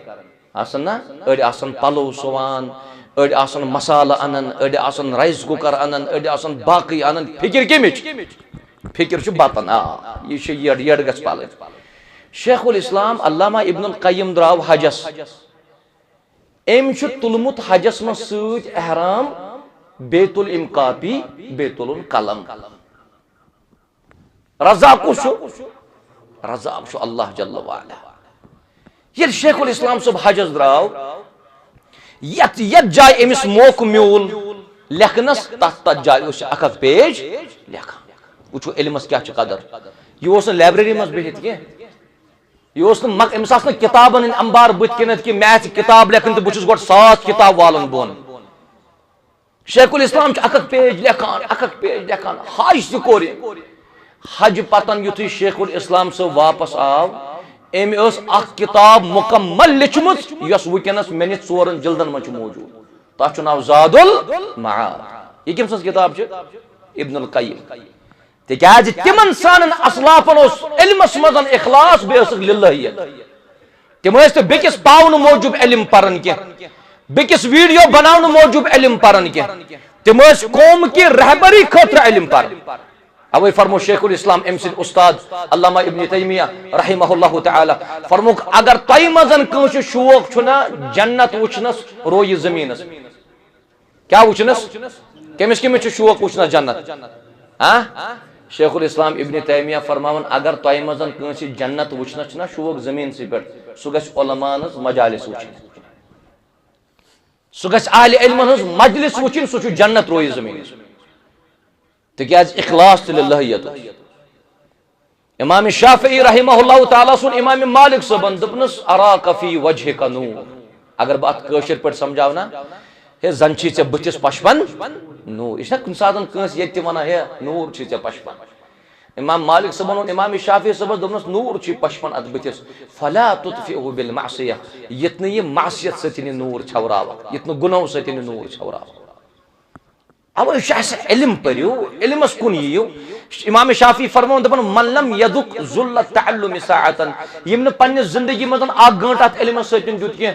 आसन ना अड़ आसन पलो सोवान अड़ आसन मसाला अनन अड़ आसन राइस कुकर अनन अड़ आसन बाकी अनन फिक्र कमिच फिक्र छु बतन ये येड़ गस पाल शेखुल इस्लाम अल्लामा इब्नुल कय्यिम द्राव हजस एम छु तुलमुत हजस में सूत एहराम बेतुल इमकापी बेतुल कलम रज़ाक छु अल्लाह जल्ल वाला ये शेखुल इस्लाम सब हजस द्राव यत जाय एमिस मौक म्यूल लेखनस तथ जाय अख पेज लेखा वो इल्मस क्या कदर यह लाइब्रेरी मज बिहित कह यह अमिस किताबन अंबार बुत कन कि मे किताब लेखन तो बहुत गो 7 किताब वालन बोन शेखुल इस्लाम अख पेज लेखान हज तोर हज पतन युथु शेखुल इस्लाम सब वापस आव अम किताब मुकम्मल लिखम वनस मे 4 जिल्दन मज मौजूद तथ नाव ज़ादुल मआद यह कम किताब इब्नुल कय्यिम तिकाज तिमन सान असलाफन इल्मस मज इखलास लिल्लाहियत तिम तो बेकिस पावन मौजूब इल्म परन के बेकिस वीडियो बनावन मौजूब इल्म परन के तिम कौम की रहबरी खतर इल्म परन अवे फरमो शेखुल इस्लाम अमि उस्ताद अल्लामा इब्न तैमिया रहमहुल्लाह तआला फरमुक अगर तय मजन कंस शौक छुना जन्नत वुचनस रोय जमीनस क्या वुचनस कमिस कमिस शौक वुचनस जन्नत शेखुल इस्लाम इब्न तैमिया फरमावन अगर तय मजन कंस जन्नत वुचनस ना शौक जमीन से पे सह गस उलमान मजालिस वुचन सह गस अहले इल्मन मजलिस वुचन सह जन्नत रोय जमीन तिकाज इखलास लिल्लाहियत इमाम शाफई रहमहुल्लाह तआला सुन इमाम मालिक सबन दपनस अराक फी वजहिक नूर अगर बात कशर पर समझाव ना हे जंची से बतिस पशपन नूर इस कुन सादन कंस ये वना हे नूर छी से पशपन इमाम मालिक सबन इमाम शाफई सबन दपनस नूर छी पशपन अत बतिस फला तुतफिहु बिल मासिया यतन ये मासियत सतिन नूर छवराव यतन गुनाह सतिन नूर छवराव अब इल्म पढ़ो इल्मस कुन यू इमाम शाफी फरमान दपन मन लम यदुक जुल्लत तअल्लुम साअतन यम पन्ने जिंदगी मजन आग घंटा इल्मस सतिन जुत के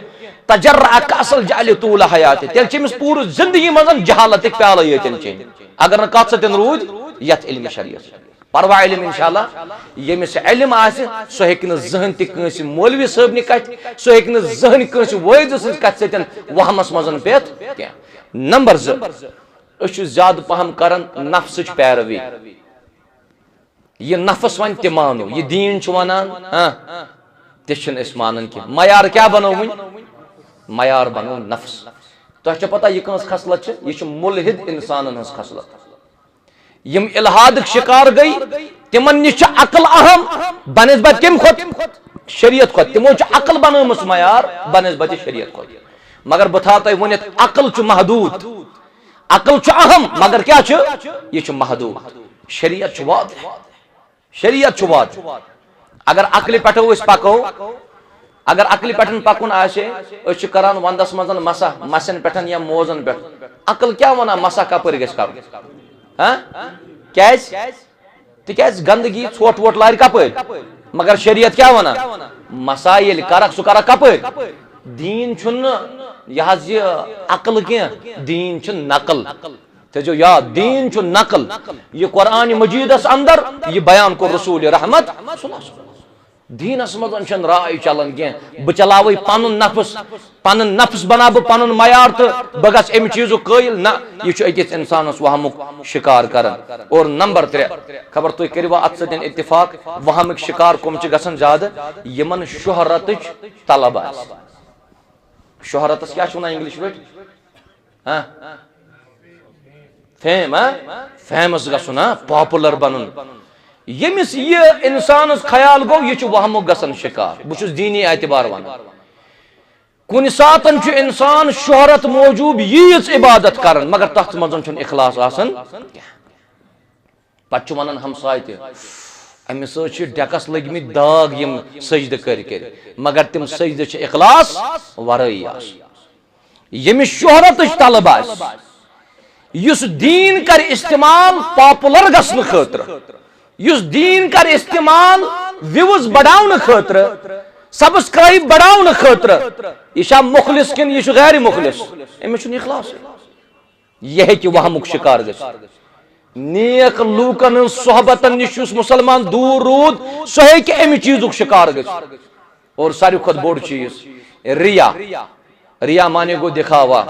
तजर्रा कासल जाले तूल हयात तेल चमिस पूर जिंदगी मजन जहालत प्याल यतन चेन अगर न कत सतिन रूद यत इल्म शरीयत परवा इल्म इंशाअल्लाह यमिस इल्म आसे सो हेकन जहन ति कंस मौलवी साहब नि कत सो हेकन जहन कंस वैद सज कत सतिन वहमस मजन पेत के नंबर 2 ज्यादा पहम करन नफ्स पैरवी यह नफ्स वन ते मानो यह दीन वनान तन मानन की मयार क्या बनो वन मयार बनो नफ्स तुझ पता यह कस खसलत यह मुलहिद इंसान खसलत यम इल्हाद शिकार गई तिमन निश अकल अहम बनस्बत कम खुद शरीयत खुद तिमो अकल बनम मयार बनस्बत शरीयत खुद मगर बह था तुम वन अकल महदूद अकल अहम मगर क्या यह महदूद शरीयत वाज़ेह शरीयत वाज़ेह अगर अकल पे पको अगर अकल पे पकुन करान वंदस मजन मसा मसन पे या मोजन पे अकल क्या वना मसा कपर तिकाज गंदगी छोट वोट लार कपर मगर शरीयत क्या वना मसाइल करक सह करक कपर दीन यह अकल कह दीन नकल थो याद दीन नकल यह कुरान मजीदस अंदर यह बयान को रसूल रहमत दीनस मज राय चलान कह बह चलाव पन नफ्स बना बह पन मयार तो बह गस अमि चीज़ कायल ना यह अकिस इंसानस वहमुक शिकार करन और नंबर 3 खबर तुम करवा अत सतन इत्तिफाक वहमुक शिकार कम गसन ज्यादा यमन शोहरत तलब शोहरतस क्या वन इंग्लिश पे फेम फेमस गसन पॉपुलर बनन यमिस यह इंसान ख्याल गो यह वहमुक गसन शिकार बह दीनी एतबार वन कुन सातन इंसान शोहरत मौजूब यीज इबादत कर मगर तथ मज इखलास आसन पे वन हमसाय अमिस डेकस लगमित दाग यम सजद कर मगर तिम सजद इखलास वरई यमिस शोहरत तलब युस दीन कर इस्तेमाल पॉपुलर गसन खतर युस दीन कर इस्तेमाल व्यूज बढ़ावन खतर सब्सक्राइब बढ़ाने खतर यह मुखलिस किन यह गैर मुखलिस अमिस इखलास यह कि वहमुक शिकार ग नेक लूकन सोहबतन निश मुसलमान दूर रूद सह हे अमि चीजुक शिकार ग और सारी खुद बोड़ चीज रिया रिया माने गो दिखावा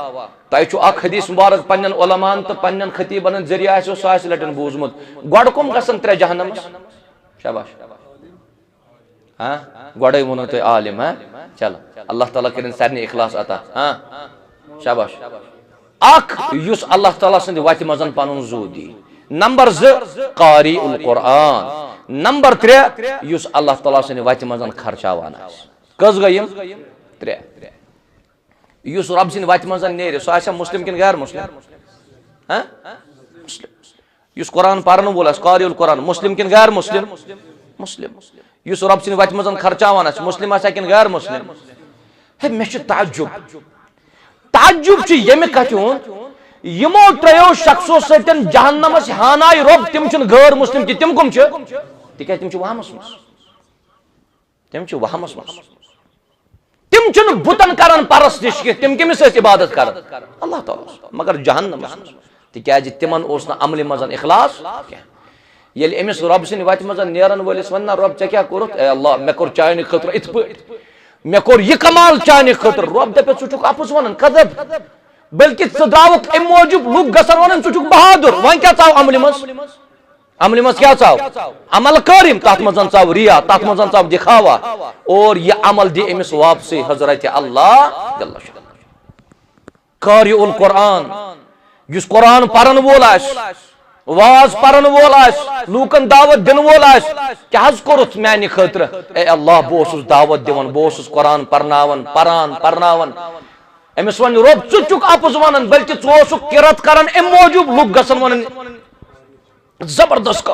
तुम हदीस मुबारक पन्न उलमान तो पन्न खतीबन जरिया सह लटन बूजमुत गोड़ कम गसन त्रे जहन्नम शाबाश हाँ गोड़े वो तुम आलिम हाँ चलो अल्लाह ताला कर सारे इखलास अता हाँ शाबाश अख अल्लाह ताला सद वत मजन पन जू दी नंबर 2 कारी उल कुरान नंबर 3 अल्लाह ताला सद वत मजन खर्चावान कस गई 3 रब सद वत मजन नेर सह मुस्लिम किन गैर मुस्लिम हाँ कुरान पारन वोल कारी उल कुरान मुस्लिम किन गैर मुस्लिम मुस्लिम रब सद वत मजन खर्चावान मुस्लिम किन गैर मुस्लिम है मे ताजुब ताजुब यम कथ यमो त्रो शख्सों सतन जहन्नमस हानाय रब तिम गैर मुस्लिम तिम कम तिक तिम वहमस मज तिम बुतन कर परस्तिश तिम कमिस इबादत कर अल्लाह ताला मगर जहन्नमस तिज तिमन अमल मजन इखलास ये अमिस रब सद वत मजन नेरन वलिस वन रब ऐ क्या कोरुत ए अल्लाह मे कोर चाने खतर इत पे मे कोर यह कमाल चाने खतर रब दपे चुक अपुज वन कदब बल्कि द्रावक अम मूजूब लुक गसन वन चुक बहादुर वन क्या चाव अमल मज क्या चाव अमल करिम तथ मजन चाव रिया तथ मजन चाव दिखावा और यह अमल दी अमिस वापसी हजरत अल्लाह कारी उल कुरान युस कुरान परन वोल वाज परन वोल लूकन दावत दिन वोल क्या कोरुत मैंने खतर ए अल्लाह बह दावत दिवन बह कुरान परनावन परान परनावन अमिस वन रब चुक अपुज वन बल्कि किरत कर अम मूजूब लुक गसन वन जबरदस्त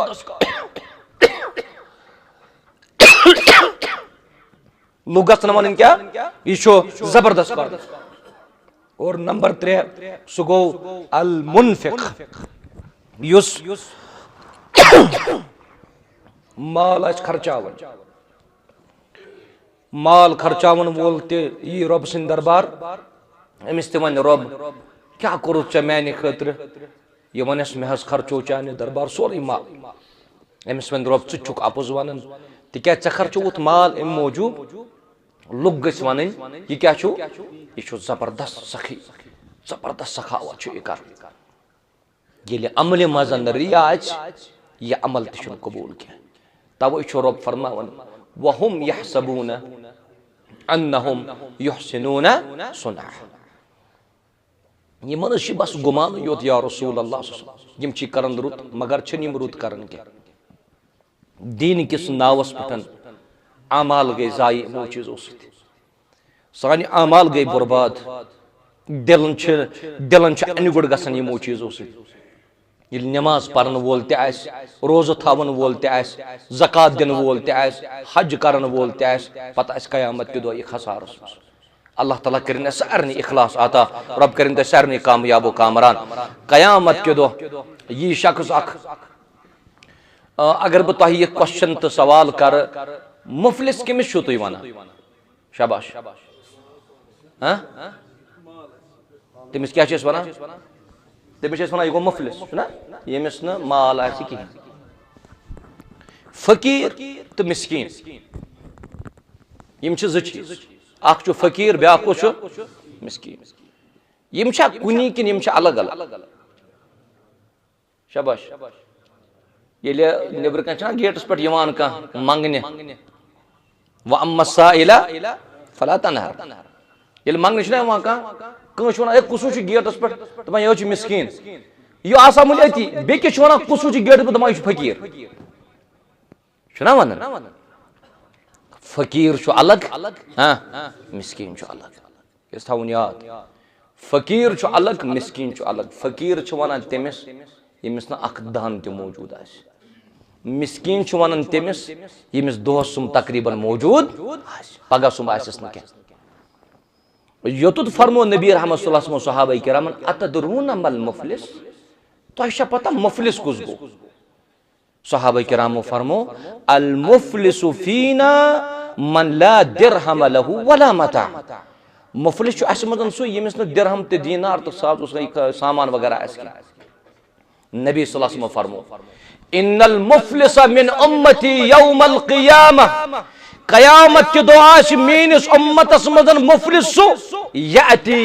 लुक गसन वन क्या यह जबरदस्त और नंबर 3 सह गो अल मुनफिक माल खर्चावन माल खर्चावन वोल यी रब सद दरबार अमिस त वन रब क्या कोरुत चे मैंने खतर यह वनस मे खर्चो चाने दरबार सोरे माल अमिस वन रब चुक अपुज वन तिक ऐ खर्चोत माल अम मूजूब लुक गस वन यह क्या यह जबरदस्त सखी जबरदस्त सखावत यह कर ये अमल मजन रिया यह अमल तुम कबूल क्या तवे रब फरमावन वहुम यहसबून अन्नहुम युहसिनून सुन्ना यह मन बस गुमान योत या रसूल अल्लाह यम करन रुत मगर छम रुत करन क्या दीन किस नावस पे आमाल गई जाय मो चीजों सान आमाल गई बर्बाद दिलन अनगुड़ गसन यमो चीजों ये नमाज पर्न वोल रोज़ थावन वोल ज़कात दिन वोल हज करन वोल पता क़यामत के दह खसार अल्लाह ताला कर सारे इखलास आता रब कर सारे कामयाब कामरान क़यामत के दह यह शख्स अगर बह तुह यह क्वेश्चन तो सवाल कर मुफलिस कमिस तुम वन शाबाश तमिस क्या वन तमिस वन यह गो मुफलिस ना यमिस न माल कहें फकीर तो मिस्कीन यम ज चीज अख फकीर ब्या मिस्कीन यम कुनी किन यम अलग अलग शाबाश ये नबर कन गेटस पे कह मंगने व अम्मा साइला फला तनहर ये मंगने कह कस वन कुस गेटस पे दपान यह मिस्कीन यह आसा मुल अति बेकिस वन कुस गेटस पे दपान यह फकीर वन फकीर अलग हाँ मिस्कीन अलग थवन याद फकीर अलग मिस्कीन अलग फकीर वन तमिस यमिस न अख दान त मौजूद आ मिस्कीन वन तमिस यमिस दोहस सुम तकरीबन मौजूद पगह सुम आसिस न कह योतुत फरमो नबी रहमत सल्लल्लाहु अलैहि वसल्लम सहाबा किराम अतदरून मल मुफलिस तो पता मुफलिस कुस गो सहाबा किरामो फरमो अल मुफलिसु फीना मन ला दिरहम लहु वला मता। मुफलिस अस मजन सु यमिस न दिरहम ते दीनार तो सामान वगैरह आस। नबी सल्लल्लाहु अलैहि वसल्लम फरमो इन्नल मुफलिस मिन उम्मती यौमल क़ियामह, क़यामत के दो आश मीनिस उम्मतस मजन मुफलिस सु याती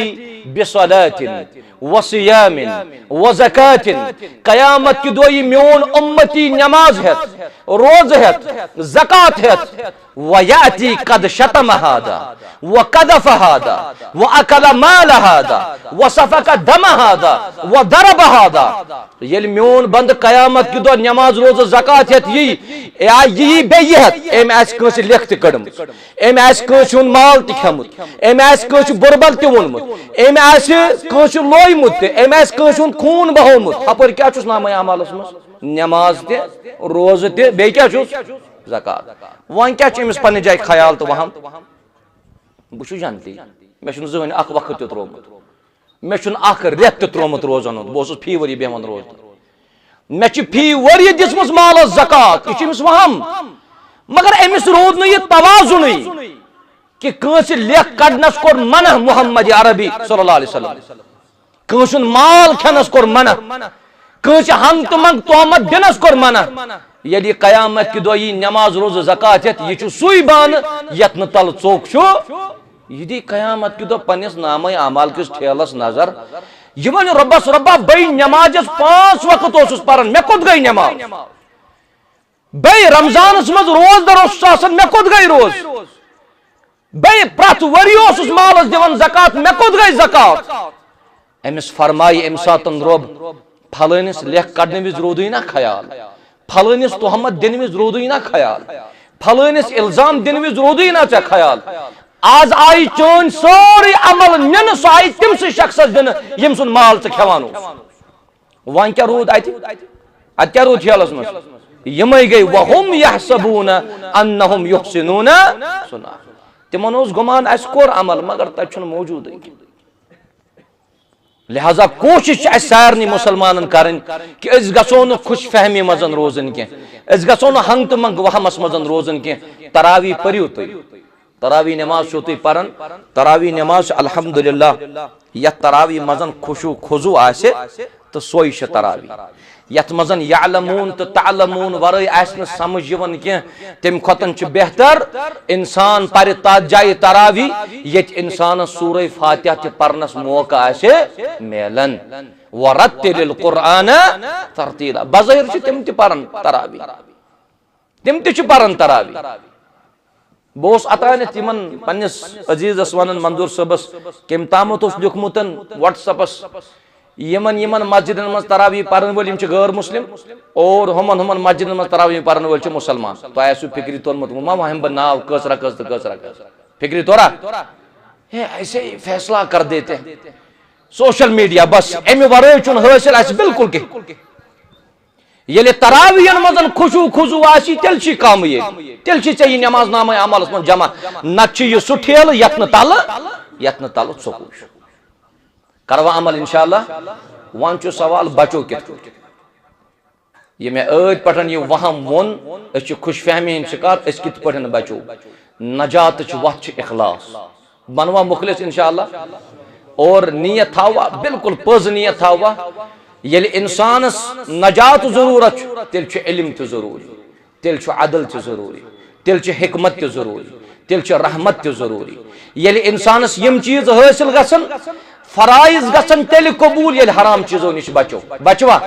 बिसलातिन व सियामिन व ज़कातिन। क़यामत के दो ये म्योन उम्मती नमाज है, रोज है, ज़कात है, व याती कद शतम हादा व कदफ हादा व अकल माल हादा व सफक दम हादा व दरब हादा। ये म्योन बंद क़यामत के दो नमाज रोज ज़कात है यही बेय है एम आस कंस लेख कड़म, एम आस कंस माल खेमुत, एम आस कंस बुरबल त वोनमुत, एम आस कंस लोयमुत, एम आस कंस खून बहोमुत। अपर क्या नाम अमालस मज नमाज ते रोज ते बे क्या ज़कात। वन क्या पन्ने जाय ख्याल तो वहां बह जानती मे जहन अख वक्त त्रोमुत, मे रेत त्रोमुत रोजन, बह फी वरी बेहन रोज, मे फी वरी दिसमस मालस ज़कात, यह वहम। मगर अमिस रोद न यह तवाजुन कि कंस लेख कड़नस कोर मना मुहम्मद अरबी सल्लल्लाहु अलैहि वसल्लम, कंस माल खेनस कोर मना, कंस हंग तो मंग तोहमत दिनस कोर मना। यदि क़यामत के दो यह नमाज रोज ज़कात यह सुई बान यत न तल चौक यह दी क़यामत के दो पन्निस नाम अमाल किस ठेलस नजर। यह वन रब्बस रब्बा बई नमाज 5 वक्त ओसुस परन, मे कोत गई नमाज। बई रमजानस मज रोज दर मे कोत गई रोज। बई प्रत वरी ओसुस मालस दिवन ज़कात, मे कोत गई ज़कात। अमिस फरमाई अम सातन रब फलानिस लेख कड़ने विज रोदुई ना ख्याल, फलानिस तोहमत दिन विज रोदुई ना ख्याल, फलानिस इल्जाम दिन विज रोदुई ना चा ख्याल। आज आई चोन सोरी अमल निन सो आई तिम से शख्स दिन यम सुन माल च खेवान वन क्या रोद अत क्या रोद ख्यालस मज यमै गई वहुम यहसबून अन्नहुम युहसिनून सुना। तिमन ओस गुमान अस कोर अमल मगर तत छुन मौजूद। लिहाजा कोशिश सारे मुसलमान करें कि अस गो न खुश फहमी मजन रोजन कह, गो न हंग तो मंग वहमस मजन रोजन कह। तरावी परू तुम, तरावी नमाज तुम पान, तरावी नमाज अल्हम्दुलिल्लाह यह तरावी मजन खुशू खुजू आसे तो सोई तरावी। यथ मजन यालमून तो तालमून वरई आस समझ यवन कह, तम खोतन बेहतर इंसान पर तथ जाय तरावी ये इंसान सूरह फातिहा ते परनस मौका आसे मेलन। वरत्तिलिल कुरआन तरतीला, बज़ाहिर तम ते परन तरावी, तम ते परन तरावी। बह अतान तिमन पन्निस अजीजस वन मंजूर सबस कम तामत लिखमुत व्हाट्सअपस यमन यमन मस्जिदन मज तरावी पारन वल गैर मुस्लिम और हमन हमन मस्जिदन मज तरावी पारन वल मुसलमान। तो आसु फिक्री तोरमुत मा वहम बह नाव कसरा कस तो कसरा कस फिक्री तोरा है ऐसे ही फैसला कर देते हैं सोशल मीडिया। बस अमे वर चुन हासिल आस बिल्कुल कह। ये तरावीयन मजन खुशू खुजू आसी तेल कामयाब, तेल चे नमाज नाम अमलस मन जमा। नत सह ठेल यत न तल चोकुश करवा अमल इंशाअल्लाह। वन सवाल बचो कित ये मे ऐद पठन यह वहम वोन अस खुश फहमी हंद शिकार अस कित पठन बचो। नजात वत इखलास बनवा मुखलिस इंशाअल्लाह और नीयत थावा बिल्कुल पज नीयत थावा। ये इंसानस नजात जरूरत तेल इल्म तो जरूरी, तेल अदल तो जरूरी, तेल हिकमत तो जरूरी, तेल रहमत तो जरूरी। ये इंसानस यम चीज हासिल गसन फराइज गसन तेल कबूल ये हराम चीजों निश बचो। बचवा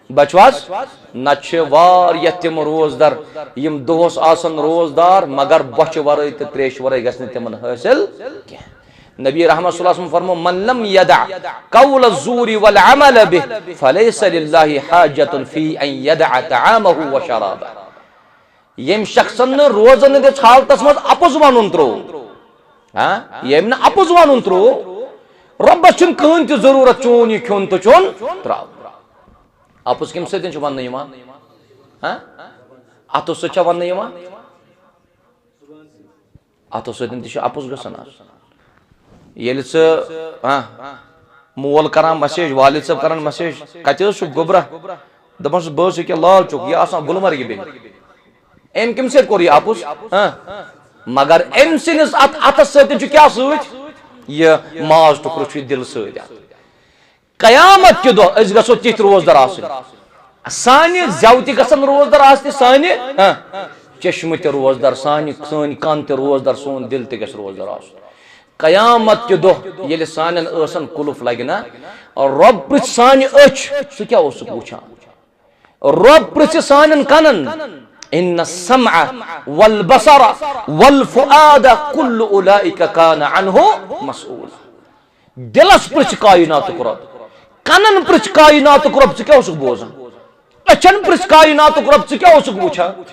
बचवास न तिम रोजदार यम दोहस आसन रोजदार मगर बच वर तो त्रेश वर गसन तिमन हासिल कह। नबी रहमत सल्लल्लाहु अलैहि वसल्लम फरमो मन लम यदा कौल ज़ूरी वल अमल बिह फलैसा लिल्लाहि हाजतुन फी अन यदा तआमहु व शराबहु। यम शख्सन रोजन दे हालतस मज अपुज वनुन त्रो, हां यम न अपुज वनुन त्रो रब्बस छुन कहन त जरूरत चोन ये खोन तो चोन त्राव। अपुज किम सदिन वन यमान, हां अतो सच वन यमान, अतो सदिन त अपुज गसन। ये मोल करान मैसेज वालिद सब करान मैसेज कत गोबरा दपान बह लाल चौक यह गुलमर्ग बे अम कम सत कोर यह अपुज। मगर अम सिंस अत क्या सह माज टुकर दिल सत कयामत के दो गो तिथ रोजदार सानि जव तन रोजदार सानि चश्म ते रोजदार सान कान ते रोजदार सोन दिल ते रोजदार कयामत के दो ये सान कुलुफ लगे ना रब पृछ सान अच सह क्या वुचान रब पृछ सान कनन इन्न सम्अ वल बसर वल फुआद कुल्लु उलाइका कान अन्हु मसऊला दिलस पृछ कायनात रब कनन पृछ कायनात रब सह क्या बोजान अचन पृछ कायनात रब सह क्या वुचान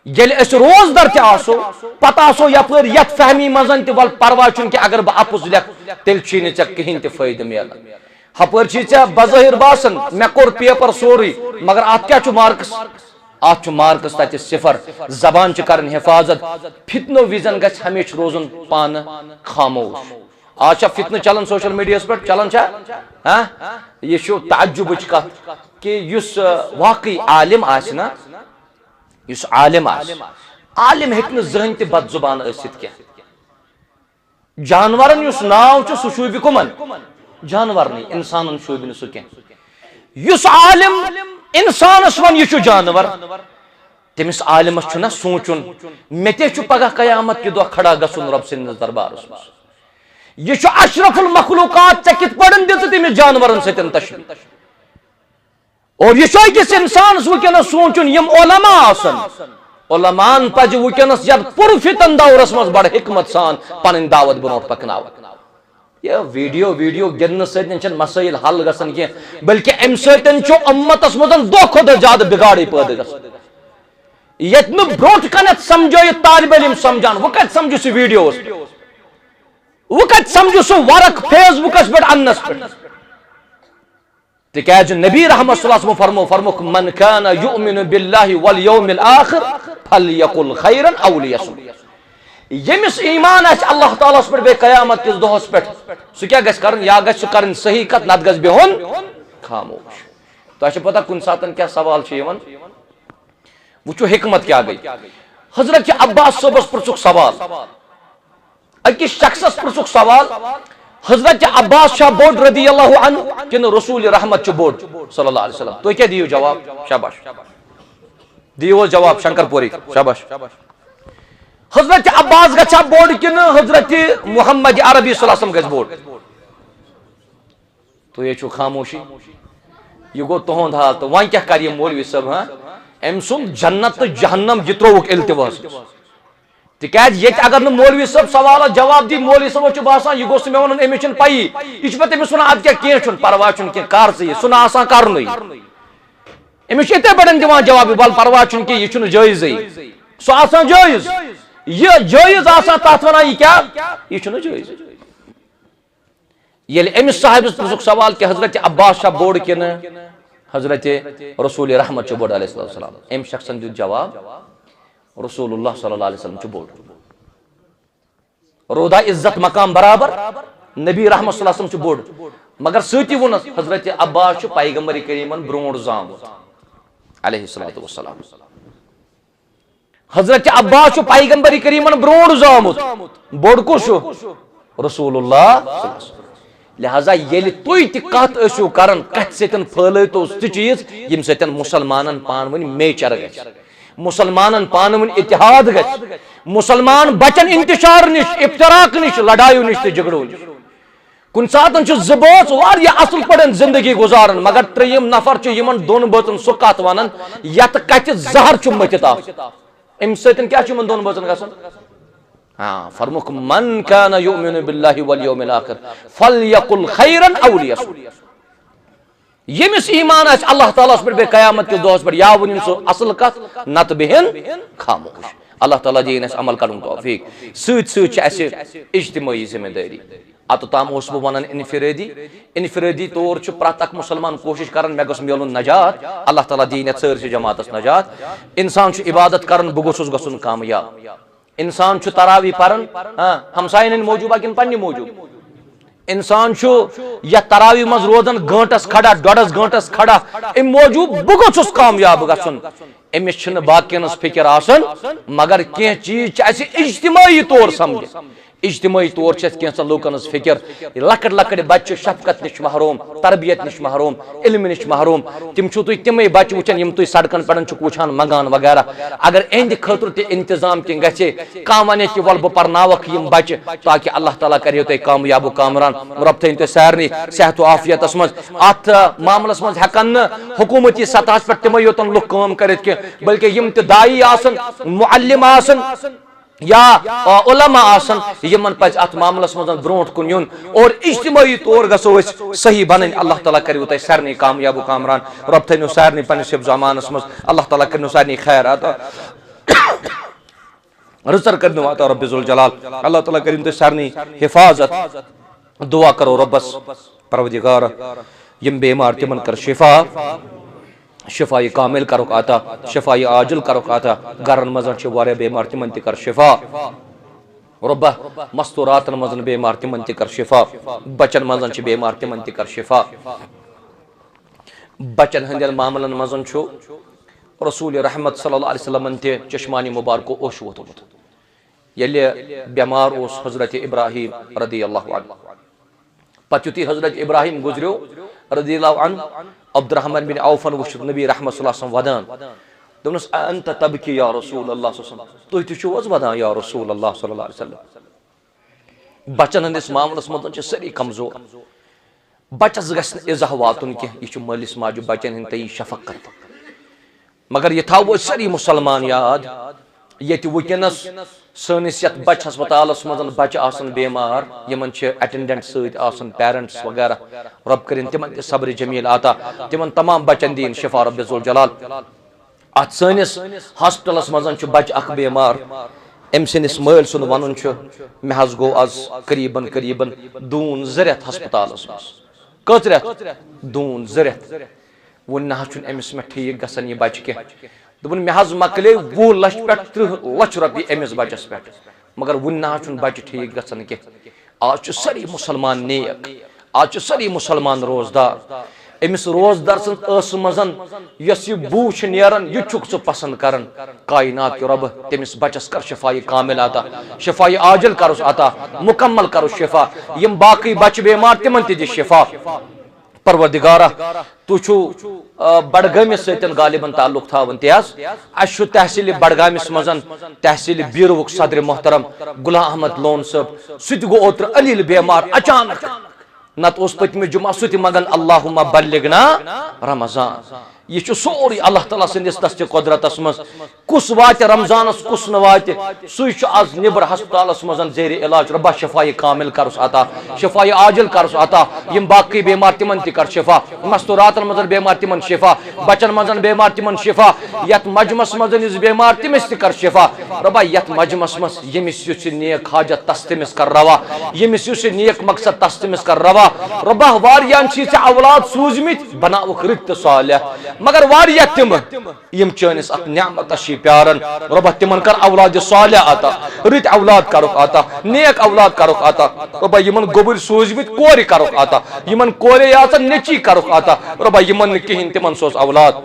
ये रोजदार तसो पत आसो यपर यथ फहमी मजन वल परवा कि अगर बह अपुज लेख तेल कहीं फायदे मिलान हपर बज़ाहिर बासन मे कोर पेपर सोरी मगर अत क्या मार्क्स अत मार्क्स तत सिफर जबान कर हिफाजत फितनो विजन ग हमेशा रोजन पान खामोश आज फितन चलान सोशल मीडिया पे चलान यह ताज्जुब कत कि वाकई आलिम आना आलिम आलिम हेक जहन त बद जुबान क्या जानवरन नाव सह शूबि कुमन जानवर इंसान शूबि सह क्या आलिम इंसानस वन यह जानवर तमिस आलिमस ना सोचुन मे ते पगह कयामत के दो खड़ा गसुन रब सिंदस दरबारस यह अशरफुल मखलूकात चे कित पड़न दित तमिस जानवरन सतन तशबीह और यह अकिस इंसानस वुनकस सोचुन यम उलमा आसन उलमान पज वुनकस यद पुरफितन दौरस मज बड़ हिकमत सान पन दावत ब्रोट पकनाव यह वीडियो गिरन सतन मसाइल हल गसन की बल्कि अम सतन उम्मतस मज दो खुद ज्यादा बिगाड़ी पैदा गसन ये ब्रोट कन समझो तालिब इल्म समझान वह कत समझो सह वीडियो वह कत समझो सह वर्क फेसबुकस पे अन्नस पे तिकाज नबी रहमत सल्लल्लाहु अलैहि फरमो मन कान युमिनु बिल्लाहि वल यौमिल आखिर फलयकुल खैरन औ लियसमुत यमिस ईमान आछ अल्लाह ताला पे बे कयामत किस दोहस पे सह क्या गस करन या गस करन सही कत नत गस बेहुन खामोश तो अच्छा पता कुन सातन क्या सवाल छ यवन वुचो हिकमत क्या गई हजरत अब्बास सबस पुरसुक सवाल अकिस शख्सस पुरसुक सवाल हजरत अब्बास शाह बोर्ड रदी अल्लाह अन्हु किन रसूल रहमत बोर्ड सल्लल्लाहु अलैहि वसल्लम तो क्या दियो जवाब शाबाश दियो जवाब शंकरपुरी शाबाश हजरत अब्बास गछा बोर्ड किन हजरत मोहम्मद अरबी सल्लल्लाहु अलैहि वसल्लम गछ बोर्ड तो ये छु खामोशी ये गो तोहंद हाल तो वहां क्या कर मौलवी सब अम सुन जन्नत तो जहन्नम ये त्रोवुक इल्तिवास तिकाज ये अगर न मौलवी सब सवाल जवाब दी मौलवी सब बसान यह गोस मे वन अमिस पई यह पे तमिस वन अब क्या कह परवा कह कर सुना आसान करन अमिस इथे पे दिवान जवाब बल परवा कह यह जायज सह आसान जायज यह जायज आसान तथ वन यह क्या यह जायज ये अमिस साहिबस पुरुक सवाल कि हजरत अब्बास शाह बोर्ड किन हजरत रसूल रहमत बोर्ड अलैहि सलाम अम शख्सन दित जवाब रसूलुल्लाह सल्लल्लाहु अलैहि वसल्लम बोर्ड रोदा इज्जत मकाम बराबर नबी रहमत सल्लल्लाहु अलैहि वसल्लम बोर्ड मगर सती वन हजरत अब्बास पैगंबर करीमन ब्रोट जामुत अलैहि सल्लतु वस्सलाम हजरत अब्बास पैगंबर करीमन ब्रोट जामुत बोर्ड कुछ रसूलुल्लाह लिहाजा ये तुई कत कर कत सतन फैलो सह चीज यम सतन मुसलमान पान वन मेचर ग मुसलमान पान वन इतिहाद ग मुसलमान बचन इंतशार निश इफ्तराक निश लड़ाई निश तो झगड़ो निश कुन सात जि बोस असल पे जिंदगी गुजारन मगर त्रेयम नफर यमन दोन बचन सह कत वन यत कत जहर मथित अम सतन क्या दोन बचन गसन हाँ फरमुक मन कान युमिनु बिल्लाहि वल यौमिल आखिर फलयकुल खैरन औ लियसमुत यमिस ईमान आछ अल्लाह ताला पे बे कयामत के दोस पर या वनिन सो असल कत नत बेहन खामोश अल्लाह ताला दीन अस अमल करन तौफीक सत सत असे इज्तिमाई जिम्मेदारी अत ताम ओस ब वनन इनफिरादी तौर प्रत मुसलमान कोशिश कर मे गस मिलुन नजात अल्लाह ताला दीन सर जमातस नजात इंसान इबादत कर बह गोसुस गसुन कामयाब इंसान तरावी परन हमसायन मौजूबा कि पन्ने मौजूब इंसान या तरावी मज रोजान घंटस खड़ा 1.5 घंटस खड़ा अम मौजूद बह गोस कामयाब गन अमिस बाकियन फिक्र आसन मगर कह चीज इज्तिमाई तौर समझ इज्तिमाई तौर कैंसन लूकन फिक्र लकट लकट बच्चे शफकत नश महरूम तरबियत नश महरूम इल्म नश महरूम तिम तमें बच्चे वुचान यम तुम सड़कन पे वुचान मंगान वगैरह अगर अहद खतर त इंतजाम कह गे कह वन कि वल बह पर्नावक यम बच्चे ताकि अल्लाह ताला करो तुम कामयाब कामरान रब थन तुम सारे सेहत आफियत मज अत मामलस मज हेकन हुकूमती सतह पे तमें योतन लुक काम कर बल्कि यम त दाई आसन मुअल्लिम आसन या उलमा आसन यमन पज अत मामलस मज ब्रोट कुन युन और इज्तिमाई तौर गसो सही बन अल्लाह ताला करो तुम सारे कामयाब कामरान रब थो सारे पन्निस हिफ्ज़ अमानस मज अल्लाह ताला कर सारे खैर अता रजर कर अता रब्बुल जलाल अल्लाह ताला कर तुम सारे हिफाजत दुआ करो रब्बस परवरदिगार यम बेमार तिमन कर शिफा शिफाई कामिल करुक आता शिफाई आजिल करुक आता गरन मजन वारिया बेमार तिमन त कर शिफा रब्बा मस्तूरातन मजन बेमार तिमन त कर शिफा बचन मजन बेमार तिमन त कर शिफा बचन हंदन मामलन मजन रसूल रहमत सल्लल्लाहु अलैहि वसल्लम ते चश्मानी मुबारक ओश वोतमुत यले बेमार ओस हजरत इब्राहिम रदियल्लाहु अन्हु पत युति हजरत इब्राहिम गुजरो रदियल्लाहु अन्हु अब्दुर्रहमान बिन औफन वुच नबी रहमत सल्लल्लाहु अलैहि वसल्लम वदान दोनस अंत तबकी या रसूल अल्लाह तुह तुज वदान या रसूल अल्लाह सल्लल्लाहु अलैहि वसल्लम बचन हंदिस मामलस मज सारी कमजोर बचस गस इजा वातुन कह यह मलिस माजु बचन हंद तई शफकत मगर यह थो सारी मुसलमान याद ये वनस सनिस यथ बच हस्पताल मज बच्चे आसन बेमार यमन अटेंडेंट सत पेरेंट्स वगैरह रब कर तिमन सब्र जमील आता तिमन तमाम बचन दीन शिफा रब्बुल जलाल अत सनिस हॉस्पिटलस मज बच्चे अख बेमार अम सनिस मल सुन वन मे हज गो आज करीबन करीबन दून 2 रेत हस्पताल कत रेत दून 2 रेत वन ना अमिस मे ठीक गसन यह बच्चे कह दोपन मे हज मकले 20 लक्ष पे 30 लक्ष रुपये अमिस बचस पे मगर वन ना बच्चे ठीक गसन कह आज सारी मुसलमान नेक आज सारी मुसलमान रोजदार अमिस रोजदार सस मजन यस यह बू नेरान यह सह पसंद कर कायनात के रब तमिस बचस कर शिफाई कामिल आता शिफाई आजिल करुस आता मुकम्मल करुस शिफा यम बाकी बच बेमार तिमन ति शिफा परवरदिगारा तुछ बडगामिस सतन गालिबन ताल्लुक थावन त्याज अश तहसील बडगामिस मजन तहसील बीरुक सदर मोहतरम गुलाम अहमद लोन सब सुत गो ओत्र अलील बेमार अचानक नत उस पतमे जुमा सुत मगन अल्लाहुम्मा बल्लिगना रमजान यह सोरी अल्लाह ताला सदिस दस्त कुदरतस मज कुस वात रमजानस कुस न वात सह आज निबर हस्पतालस मजन जेर इलाज रब्बा शिफाई कामिल करस अता शिफाई आजिल करस अता यम बाकी बेमार तिमन त कर शिफा मस्तूरातन मजन बेमार तिमन शिफा बचन मजन बेमार तिमन शिफा यत मजमस मजन इस बेमार तिमिस त कर शिफा रब्बा यत मजमस मस यमिस युस नेक हाजत तस तिमिस कर रवा यमिस युस नेक मकसद तस तिमिस कर रवा रब्बा वारियान छी औलाद सूजमित बनावक रित सालिह मगर वारिया तिम यम चनिस अत नियामत अशी प्यारन रब्बा तिमन कर औलाद सालिह आता रित औलाद करुक आता नेक औलाद करुक आता रब्बा यमन गोबर सूजमित कोर करुक आता यमन कोरे आता नेची करुक आता रब्बा यमन कहिन तिमन सोस औलाद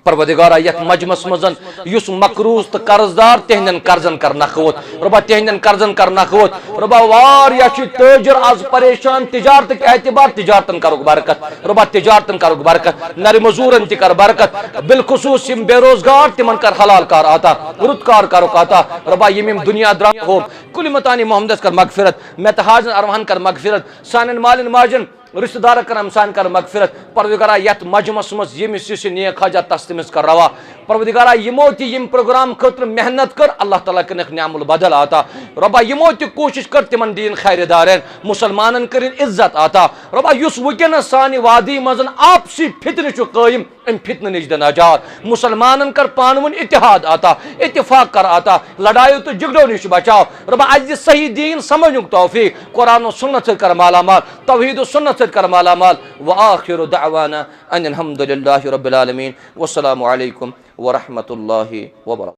परवदिगारा यत मजमस मजन युस मकरूज तो कर्जदार तेहन कर्जन कर नखवत रब्बा तेहन कर्जन कर नखवत रब्बा वारिया तजर आज परेशान तिजारत के एतबार तिजारतन करुक बरकत रब्बा तिजारतन करुक बरकत नर मजूरन ति कर बरकत बिलखुसूस यम बेरोजगार तिमन कर हलाल कार आता रुतकार करुक आता रब्बा यम दुनिया द्रा हो कुल मतानी मोहम्मद कर मगफिरत मेतहाजन अरवान कर मगफिरत सानन मालिन माजन रिश्तेदार कर हमसान कर मगफिरत परवदिगारा यत मजमस मज यमिस युस नेक हाजत तस तिमिस कर रवा परवदिगारा यमो ति यम प्रोग्राम खतर मेहनत कर अल्लाह ताला कन नियामुल बदल आता रब्बा यमो ति कोशिश कर तिमन दीन खैरदारन मुसलमानन करिन इज्जत आता रब्बा युस वकन सानि वादी मजन आपसी फितन छु कायम इन फितन निज नजात मुसलमानन कर पानवन इत्तेहाद आता इत्तेफाक कर आता लड़ाई तो झगड़ों निश बचाओ रब्बा आज सही दीन समझनुक तौफीक कुरान और सुन्नत से कर मालामाल तौहीद और सुन्नत से कर मालामाल व आखिरु दअवाना अनिल हम्दुलिल्लाहि रब्बिल आलमीन वस्सलामु अलैकुम व रहमतुल्लाहि व बरकातुहू।